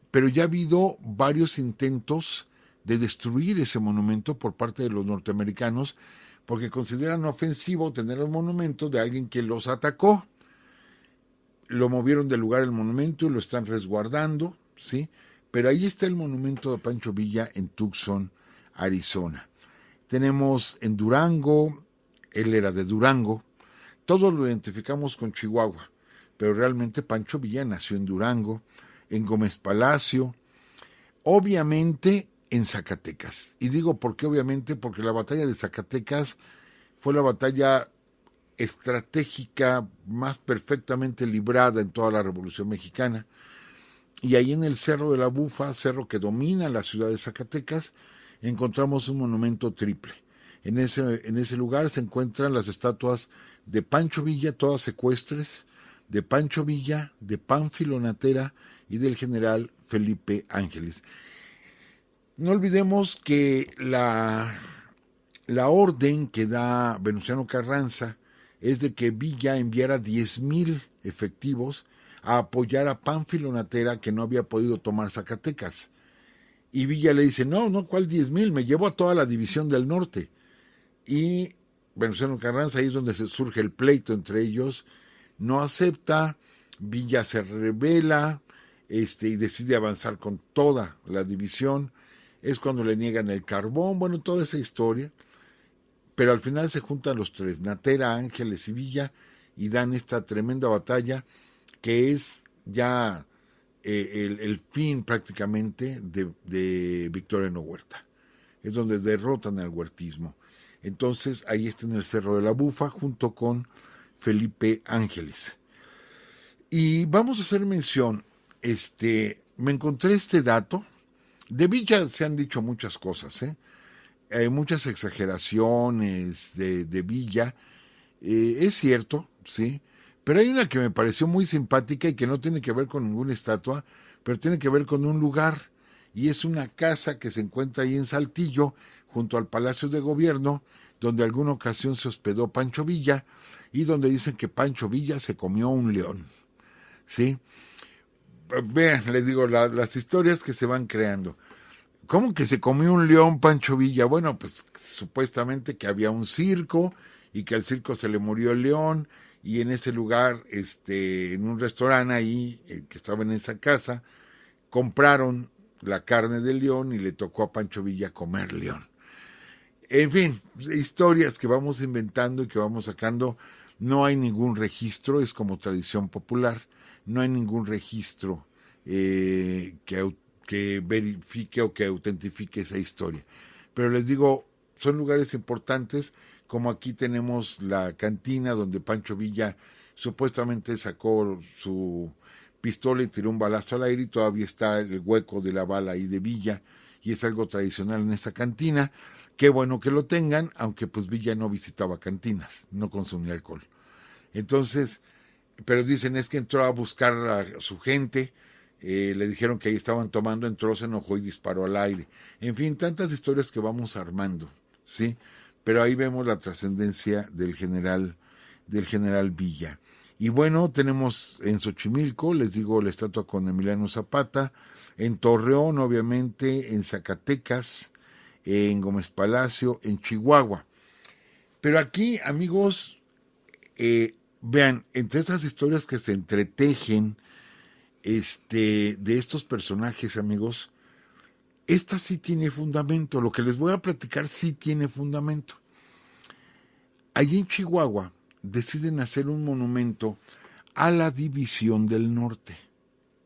pero ya ha habido varios intentos de destruir ese monumento por parte de los norteamericanos porque consideran ofensivo tener el monumento de alguien que los atacó. Lo movieron del lugar el monumento y lo están resguardando, ¿sí? Pero ahí está el monumento de Pancho Villa en Tucson, Arizona. Tenemos en Durango, él era de Durango, todos lo identificamos con Chihuahua, pero realmente Pancho Villa nació en Durango, en Gómez Palacio, obviamente en Zacatecas. Y digo por qué obviamente, porque la batalla de Zacatecas fue la batalla estratégica más perfectamente librada en toda la Revolución Mexicana. Y ahí en el Cerro de la Bufa, cerro que domina la ciudad de Zacatecas, encontramos un monumento triple. En ese lugar se encuentran las estatuas de Pancho Villa, todas ecuestres, de Pancho Villa, de Pánfilo Natera y del general Felipe Ángeles. No olvidemos que la orden que da Venustiano Carranza es de que Villa enviara 10,000 efectivos a apoyar a Pánfilo Natera, que no había podido tomar Zacatecas. Y Villa le dice, no, ¿cuál 10,000? Me llevo a toda la división del norte. Y Venustiano Carranza, ahí es donde se surge el pleito entre ellos, no acepta, Villa se rebela, y decide avanzar con toda la división, es cuando le niegan el carbón, bueno, toda esa historia, pero al final se juntan los tres, Natera, Ángeles y Villa, y dan esta tremenda batalla, que es ya el fin prácticamente de Victoriano Huerta, es donde derrotan al huertismo. Entonces ahí está en el Cerro de la Bufa junto con Felipe Ángeles. Y vamos a hacer mención, me encontré este dato. De Villa se han dicho muchas cosas, hay muchas exageraciones de Villa, es cierto, sí, pero hay una que me pareció muy simpática y que no tiene que ver con ninguna estatua, pero tiene que ver con un lugar, y es una casa que se encuentra ahí en Saltillo, junto al Palacio de Gobierno, donde alguna ocasión se hospedó Pancho Villa, y donde dicen que Pancho Villa se comió un león, ¿sí? Vean, les digo, las historias que se van creando. ¿Cómo que se comió un león Pancho Villa? Bueno, pues supuestamente que había un circo, y que al circo se le murió el león, y en ese lugar, en un restaurante ahí, que estaba en esa casa, compraron la carne del león y le tocó a Pancho Villa comer león. En fin, historias que vamos inventando y que vamos sacando. No hay ningún registro, es como tradición popular, no hay ningún registro que verifique o que autentifique esa historia. Pero les digo, son lugares importantes, como aquí tenemos la cantina donde Pancho Villa supuestamente sacó su pistola y tiró un balazo al aire, y todavía está el hueco de la bala ahí de Villa, y es algo tradicional en esa cantina. Qué bueno que lo tengan, aunque pues Villa no visitaba cantinas, no consumía alcohol. Entonces, pero dicen es que entró a buscar a su gente, le dijeron que ahí estaban tomando, entró, se enojó y disparó al aire. En fin, tantas historias que vamos armando, ¿sí? Pero ahí vemos la trascendencia del general Villa. Y bueno, tenemos en Xochimilco, les digo, la estatua con Emiliano Zapata, en Torreón, obviamente, en Zacatecas, en Gómez Palacio, en Chihuahua. Pero aquí, amigos, vean, entre estas historias que se entretejen de estos personajes, amigos, esta sí tiene fundamento. Lo que les voy a platicar sí tiene fundamento. Allí en Chihuahua deciden hacer un monumento a la División del Norte,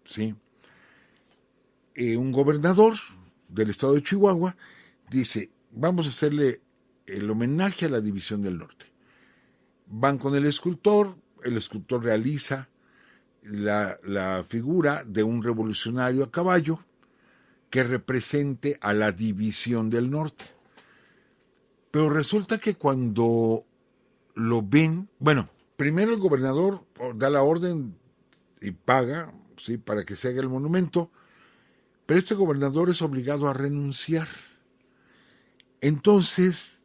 ¿sí? Un gobernador del estado de Chihuahua dice, vamos a hacerle el homenaje a la División del Norte. Van con el escultor realiza la figura de un revolucionario a caballo que represente a la División del Norte. Pero resulta que cuando lo ven, bueno, primero el gobernador da la orden y paga, ¿sí?, para que se haga el monumento, pero este gobernador es obligado a renunciar. Entonces,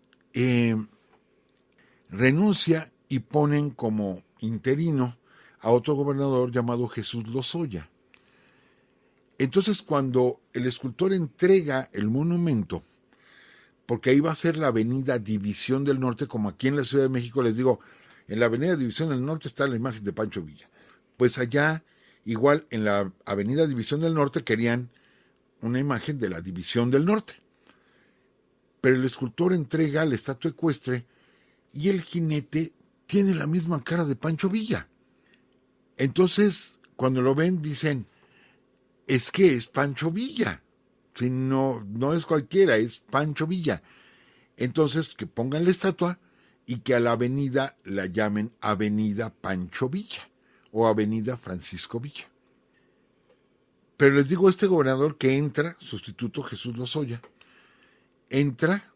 renuncia y ponen como interino a otro gobernador llamado Jesús Lozoya. Entonces, cuando el escultor entrega el monumento, porque ahí va a ser la avenida División del Norte, como aquí en la Ciudad de México, les digo, en la avenida División del Norte está la imagen de Pancho Villa. Pues allá, igual en la avenida División del Norte, querían una imagen de la División del Norte. Pero el escultor entrega la estatua ecuestre y el jinete tiene la misma cara de Pancho Villa. Entonces, cuando lo ven, dicen, es que es Pancho Villa. Si no es cualquiera, es Pancho Villa. Entonces, que pongan la estatua y que a la avenida la llamen Avenida Pancho Villa o Avenida Francisco Villa. Pero les digo, este gobernador que entra, sustituto Jesús Lozoya, entra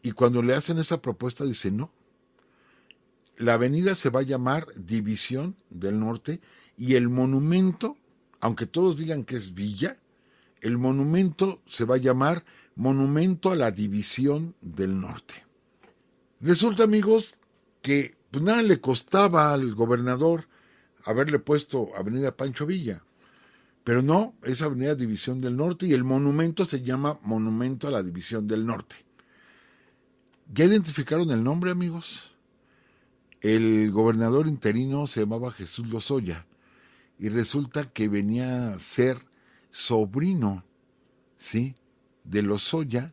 Y cuando le hacen esa propuesta dice, no, la avenida se va a llamar División del Norte y el monumento, aunque todos digan que es Villa, el monumento se va a llamar Monumento a la División del Norte. Resulta, amigos, que pues, nada le costaba al gobernador haberle puesto Avenida Pancho Villa, pero no, es Avenida División del Norte y el monumento se llama Monumento a la División del Norte. ¿Ya identificaron el nombre, amigos? El gobernador interino se llamaba Jesús Lozoya y resulta que venía a ser sobrino, ¿sí?, de Lozoya,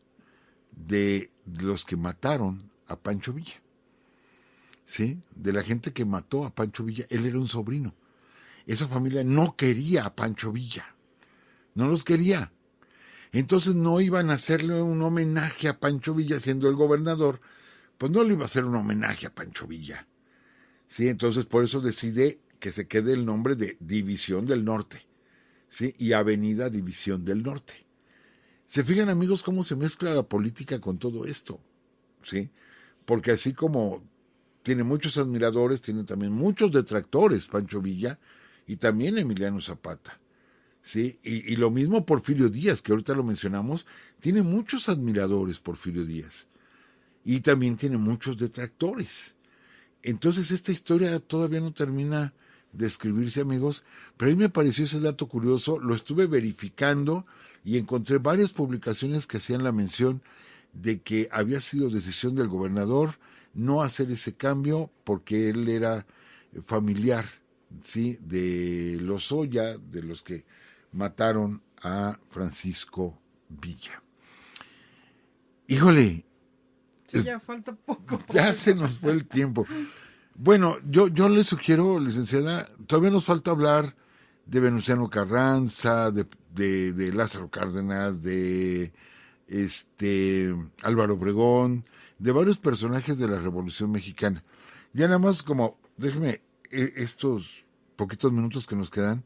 de los que mataron a Pancho Villa, ¿sí?, de la gente que mató a Pancho Villa. Él era un sobrino. Esa familia no quería a Pancho Villa, no los quería. Entonces no iban a hacerle un homenaje a Pancho Villa siendo el gobernador, pues no le iba a hacer un homenaje a Pancho Villa. Sí, entonces por eso decide que se quede el nombre de División del Norte, ¿sí?, y Avenida División del Norte. ¿Se fijan, amigos, cómo se mezcla la política con todo esto? ¿Sí? Porque así como tiene muchos admiradores, tiene también muchos detractores Pancho Villa y también Emiliano Zapata. ¿Sí? Y lo mismo Porfirio Díaz, que ahorita lo mencionamos, tiene muchos admiradores Porfirio Díaz y también tiene muchos detractores. Entonces esta historia todavía no termina de escribirse, amigos, pero a mí me pareció ese dato curioso, lo estuve verificando y encontré varias publicaciones que hacían la mención de que había sido decisión del gobernador no hacer ese cambio porque él era familiar, ¿sí?, de Lozoya, de los que mataron a Francisco Villa. Híjole,
Sí, ya falta poco.
ya se nos fue el tiempo. Bueno, yo le sugiero, licenciada, todavía nos falta hablar de Venustiano Carranza, de Lázaro Cárdenas, de Álvaro Obregón, de varios personajes de la Revolución Mexicana. Ya nada más como, déjeme estos poquitos minutos que nos quedan,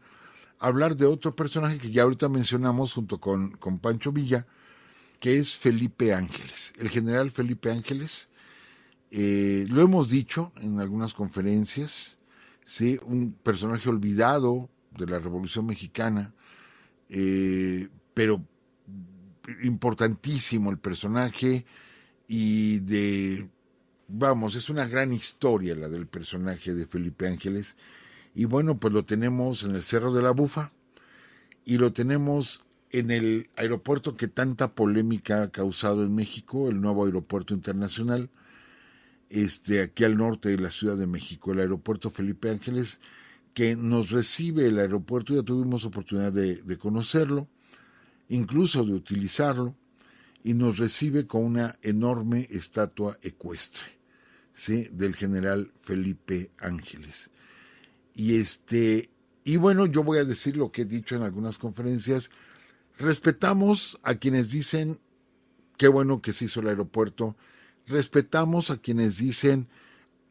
hablar de otro personaje que ya ahorita mencionamos junto con Pancho Villa, que es Felipe Ángeles, el general Felipe Ángeles. Lo hemos dicho en algunas conferencias, ¿sí?, un personaje olvidado de la Revolución Mexicana, pero importantísimo el personaje y es una gran historia la del personaje de Felipe Ángeles. Y bueno, pues lo tenemos en el Cerro de la Bufa y lo tenemos en el aeropuerto que tanta polémica ha causado en México, el nuevo aeropuerto internacional, aquí al norte de la Ciudad de México, el aeropuerto Felipe Ángeles, que nos recibe el aeropuerto, ya tuvimos oportunidad de conocerlo, incluso de utilizarlo, y nos recibe con una enorme estatua ecuestre, ¿sí?, del general Felipe Ángeles. Y bueno, yo voy a decir lo que he dicho en algunas conferencias. Respetamos a quienes dicen qué bueno que se hizo el aeropuerto, respetamos a quienes dicen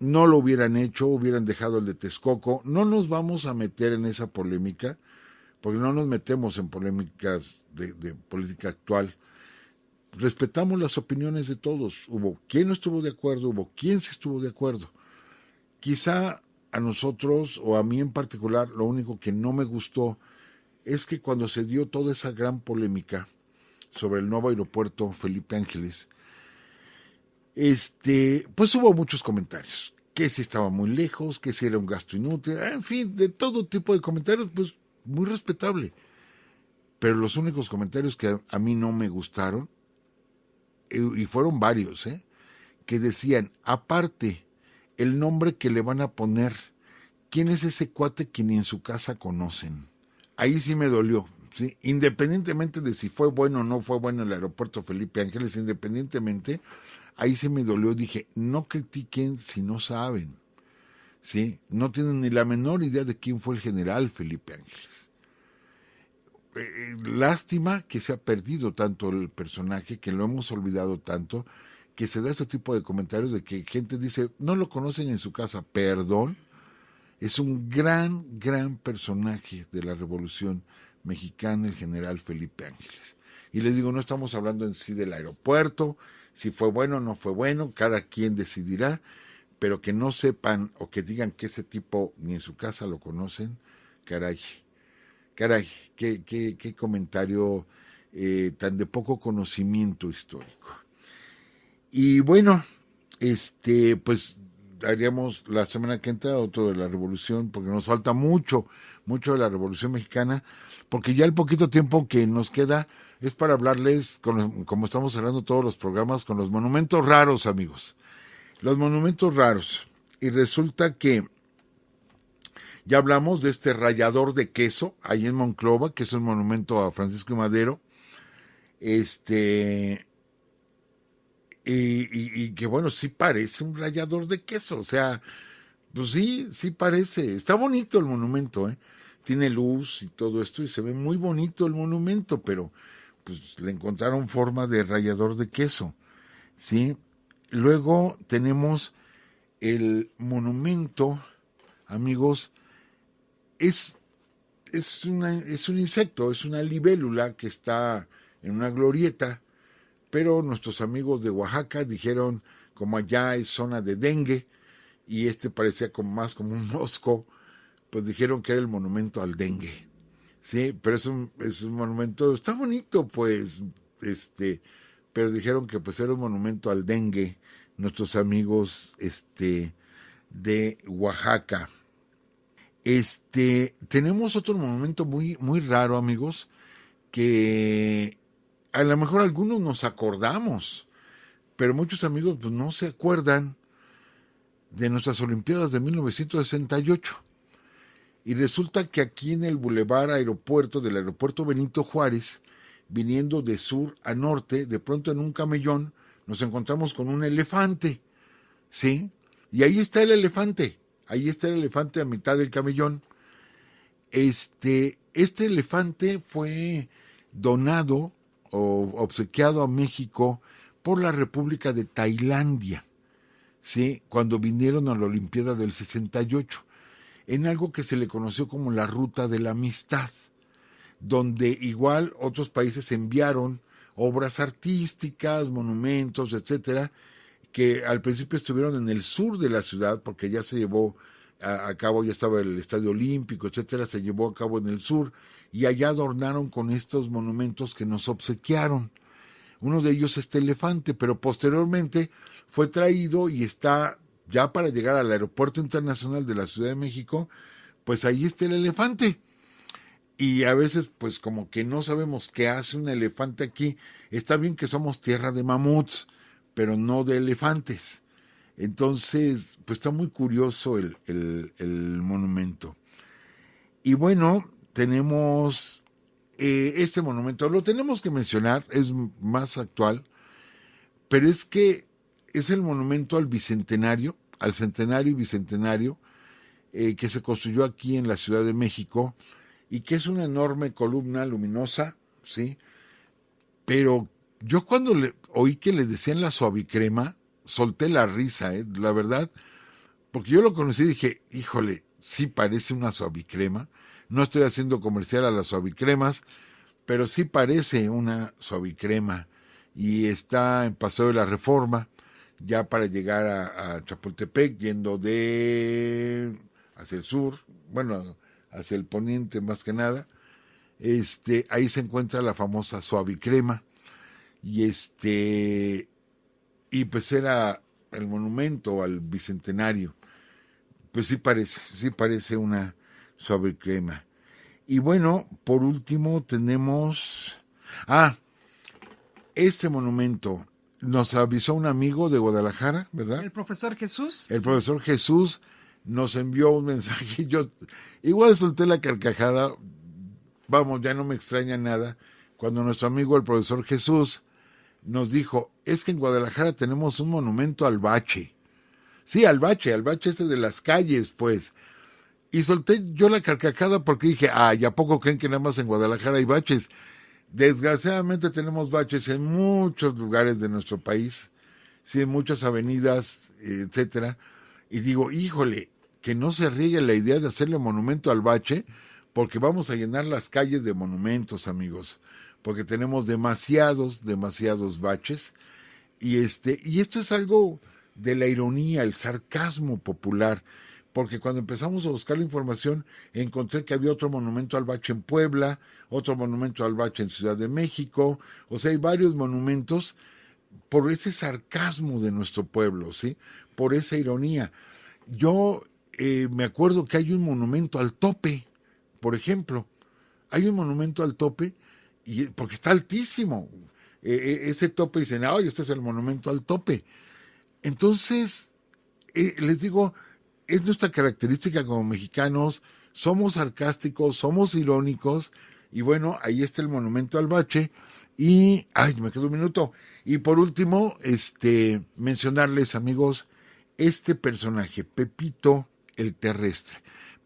no lo hubieran hecho, hubieran dejado el de Texcoco. No nos vamos a meter en esa polémica, porque no nos metemos en polémicas de política actual. Respetamos las opiniones de todos. Hubo quien no estuvo de acuerdo, hubo quien sí estuvo de acuerdo. Quizá a nosotros, o a mí en particular, lo único que no me gustó es que cuando se dio toda esa gran polémica sobre el nuevo aeropuerto Felipe Ángeles, pues hubo muchos comentarios, que si estaba muy lejos, que si era un gasto inútil, en fin, de todo tipo de comentarios, pues muy respetable. Pero los únicos comentarios que a mí no me gustaron, y fueron varios, que decían, aparte, el nombre que le van a poner, ¿quién es ese cuate que ni en su casa conocen? Ahí sí me dolió, ¿sí? Independientemente de si fue bueno o no fue bueno el aeropuerto Felipe Ángeles, independientemente, ahí sí me dolió. Dije, no critiquen si no saben, ¿sí? No tienen ni la menor idea de quién fue el general Felipe Ángeles. Lástima que se ha perdido tanto el personaje, que lo hemos olvidado tanto, que se da este tipo de comentarios de que gente dice, no lo conocen en su casa. Perdón, es un gran, gran personaje de la Revolución Mexicana, el general Felipe Ángeles. Y les digo, no estamos hablando en sí del aeropuerto, Si fue bueno o no fue bueno, cada quien decidirá, pero que no sepan o que digan que ese tipo ni en su casa lo conocen, caray, qué comentario tan de poco conocimiento histórico. Y bueno, pues haríamos la semana que entra otro de la Revolución, porque nos falta mucho de la Revolución Mexicana, porque ya el poquito tiempo que nos queda es para hablarles, como estamos cerrando todos los programas, con los monumentos raros, amigos. Los monumentos raros. Y resulta que ya hablamos de este rallador de queso, ahí en Monclova, que es un monumento a Francisco y Madero. Y que bueno, sí parece un rallador de queso, o sea, pues sí parece. Está bonito el monumento, ¿eh? Tiene luz y todo esto y se ve muy bonito el monumento, pero pues le encontraron forma de rallador de queso, ¿sí? Luego tenemos el monumento, amigos, es un insecto, es una libélula que está en una glorieta, pero nuestros amigos de Oaxaca dijeron, como allá es zona de dengue, y parecía más como un mosco, pues dijeron que era el monumento al dengue. Sí, pero es un monumento, está bonito, pues, pero dijeron que pues era un monumento al dengue, nuestros amigos, de Oaxaca. Tenemos otro monumento muy, muy raro, amigos, que a lo mejor algunos nos acordamos, pero muchos amigos pues no se acuerdan de nuestras Olimpiadas de 1968. Y resulta que aquí en el Boulevard Aeropuerto, del Aeropuerto Benito Juárez, viniendo de sur a norte, de pronto en un camellón nos encontramos con un elefante, ¿sí? Y ahí está el elefante a mitad del camellón. Este elefante fue donado o obsequiado a México por la República de Tailandia, ¿sí? Cuando vinieron a la Olimpiada del 68, en algo que se le conoció como la Ruta de la Amistad, donde igual otros países enviaron obras artísticas, monumentos, etcétera, que al principio estuvieron en el sur de la ciudad, porque ya se llevó a cabo, ya estaba el Estadio Olímpico, etcétera, se llevó a cabo en el sur, y allá adornaron con estos monumentos que nos obsequiaron. Uno de ellos es este elefante, pero posteriormente fue traído y está ya para llegar al Aeropuerto Internacional de la Ciudad de México, pues ahí está el elefante. Y a veces pues como que no sabemos qué hace un elefante aquí. Está bien que somos tierra de mamuts, pero no de elefantes. Entonces, pues está muy curioso el monumento. Y bueno, tenemos este monumento, lo tenemos que mencionar, es más actual, pero es que es el monumento al Bicentenario, al Centenario y Bicentenario, que se construyó aquí en la Ciudad de México, y que es una enorme columna luminosa, ¿sí? Pero yo cuando oí que le decían la suavicrema, solté la risa, la verdad, porque yo lo conocí y dije, híjole, sí parece una suavicrema. No estoy haciendo comercial a las suavicremas, pero sí parece una suavicrema. Y está en Paseo de la Reforma, ya para llegar a Chapultepec, yendo hacia el sur, bueno, hacia el poniente más que nada. Ahí se encuentra la famosa suavicrema. Y pues era el monumento al Bicentenario. Pues sí parece una suavicrema. Y bueno, por último tenemos este monumento. Nos avisó un amigo de Guadalajara, ¿verdad?
El profesor Jesús.
El profesor Jesús nos envió un mensaje. Yo igual solté la carcajada. Vamos, ya no me extraña nada. Cuando nuestro amigo el profesor Jesús nos dijo, es que en Guadalajara tenemos un monumento al bache. Sí, al bache ese de las calles, pues. Y solté yo la carcajada porque dije, ¿y a poco creen que nada más en Guadalajara hay baches? Desgraciadamente tenemos baches en muchos lugares de nuestro país, sí, en muchas avenidas, etcétera. Y digo, híjole, que no se riegue la idea de hacerle monumento al bache, porque vamos a llenar las calles de monumentos, amigos, porque tenemos demasiados baches. Y esto es algo de la ironía, el sarcasmo popular, porque cuando empezamos a buscar la información encontré que había otro monumento al bache en Puebla, otro monumento al bache en Ciudad de México, o sea, hay varios monumentos por ese sarcasmo de nuestro pueblo, ¿sí? Por esa ironía. Yo me acuerdo que hay un monumento al tope, por ejemplo. Hay un monumento al tope porque está altísimo. Ese tope dicen, ¡ay, este es el monumento al tope! Entonces, les digo, es nuestra característica como mexicanos, somos sarcásticos, somos irónicos, y bueno, ahí está el monumento al bache, y, me quedó un minuto, y por último, mencionarles, amigos, este personaje, Pepito el Terrestre,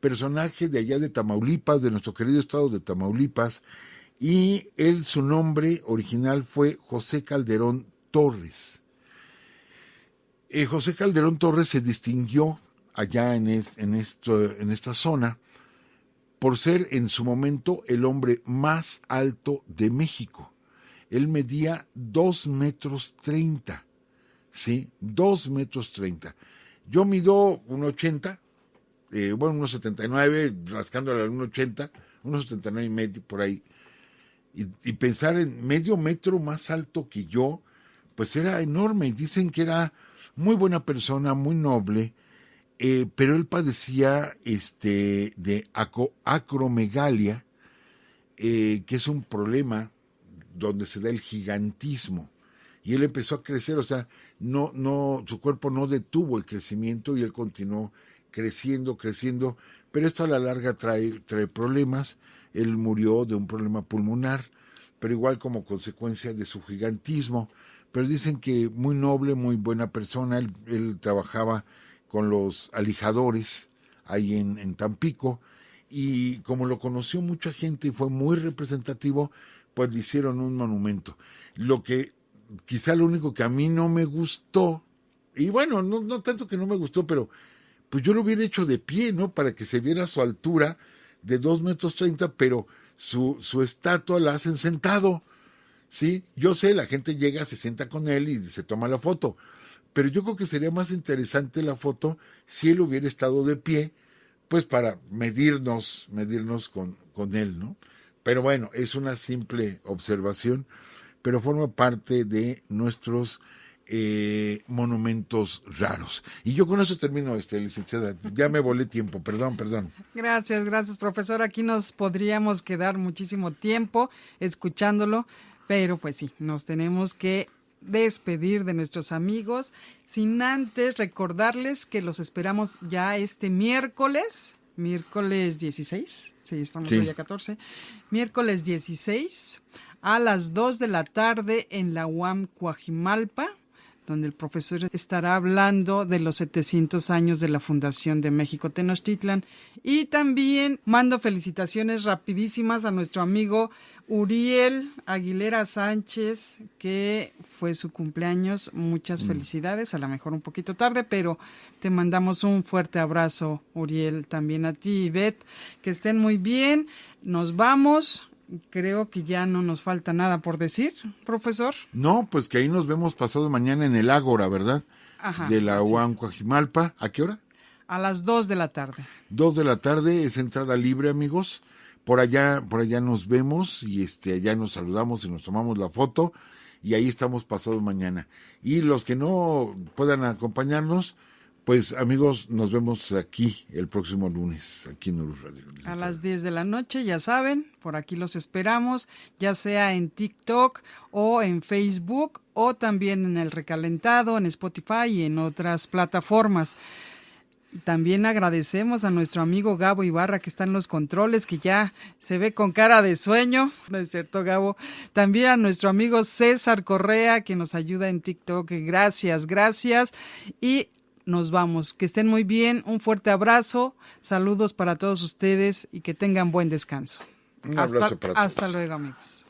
personaje de allá de Tamaulipas, de nuestro querido estado de Tamaulipas, y su nombre original fue José Calderón Torres. José Calderón Torres se distinguió allá en esta zona por ser en su momento el hombre más alto de México. Él medía 2,30 metros, ¿sí? 2,30 metros. Yo mido 1,80, 1,79, rascándole al 1,80, 1,79 y medio por ahí. Y pensar en medio metro más alto que yo, pues era enorme. Y dicen que era muy buena persona, muy noble, pero él padecía de acromegalia, que es un problema donde se da el gigantismo. Y él empezó a crecer, o sea, su cuerpo no detuvo el crecimiento y él continuó creciendo, pero esto a la larga trae problemas. Él murió de un problema pulmonar, pero igual como consecuencia de su gigantismo. Pero dicen que muy noble, muy buena persona. Él trabajaba con los alijadores ahí en Tampico, y como lo conoció mucha gente y fue muy representativo, pues le hicieron un monumento. Quizá lo único que a mí no me gustó, y bueno, no tanto que no me gustó, pero pues yo lo hubiera hecho de pie, ¿no? Para que se viera su altura de 2,30 metros, pero su estatua la hacen sentado, ¿sí? Yo sé, la gente llega, se sienta con él y se toma la foto, pero yo creo que sería más interesante la foto si él hubiera estado de pie, pues para medirnos con él, ¿no? Pero bueno, es una simple observación, pero forma parte de nuestros monumentos raros. Y yo con eso termino, licenciada. Ya me volé tiempo, perdón.
Gracias, profesor. Aquí nos podríamos quedar muchísimo tiempo escuchándolo, pero pues sí, nos tenemos que despedir de nuestros amigos, sin antes recordarles que los esperamos ya este miércoles 16, sí, estamos hoy a 14, miércoles 16 a las 2 de la tarde en la UAM Coajimalpa, donde el profesor estará hablando de los 700 años de la Fundación de México Tenochtitlan. Y también mando felicitaciones rapidísimas a nuestro amigo Uriel Aguilera Sánchez, que fue su cumpleaños. Muchas felicidades, a lo mejor un poquito tarde, pero te mandamos un fuerte abrazo, Uriel, también a ti, Ivette, que estén muy bien. Nos vamos. Creo que ya no nos falta nada por decir, profesor.
No, pues que ahí nos vemos pasado mañana en el Ágora, ¿verdad?
Ajá.
De la UAM Coajimalpa. ¿A qué hora?
A las 2 de la tarde.
2 de la tarde, es entrada libre, amigos. Por allá nos vemos y allá nos saludamos y nos tomamos la foto, y ahí estamos pasado mañana. Y los que no puedan acompañarnos, pues amigos, nos vemos aquí el próximo lunes, aquí en Urus Radio.
A las 10 de la noche, ya saben, por aquí los esperamos, ya sea en TikTok o en Facebook, o también en El Recalentado, en Spotify y en otras plataformas. También agradecemos a nuestro amigo Gabo Ibarra, que está en los controles, que ya se ve con cara de sueño. ¿No es cierto, Gabo? También a nuestro amigo César Correa, que nos ayuda en TikTok. Gracias. Y nos vamos. Que estén muy bien. Un fuerte abrazo. Saludos para todos ustedes y que tengan buen descanso.
Un abrazo para todos.
Hasta luego, amigos.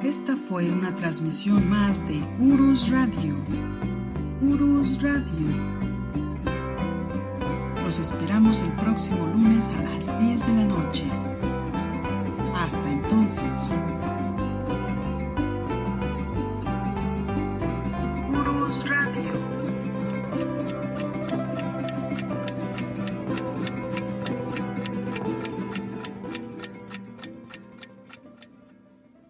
Esta fue una transmisión más de Urus Radio. Urus Radio. Los esperamos el próximo lunes a las 10 de la noche. Hasta entonces.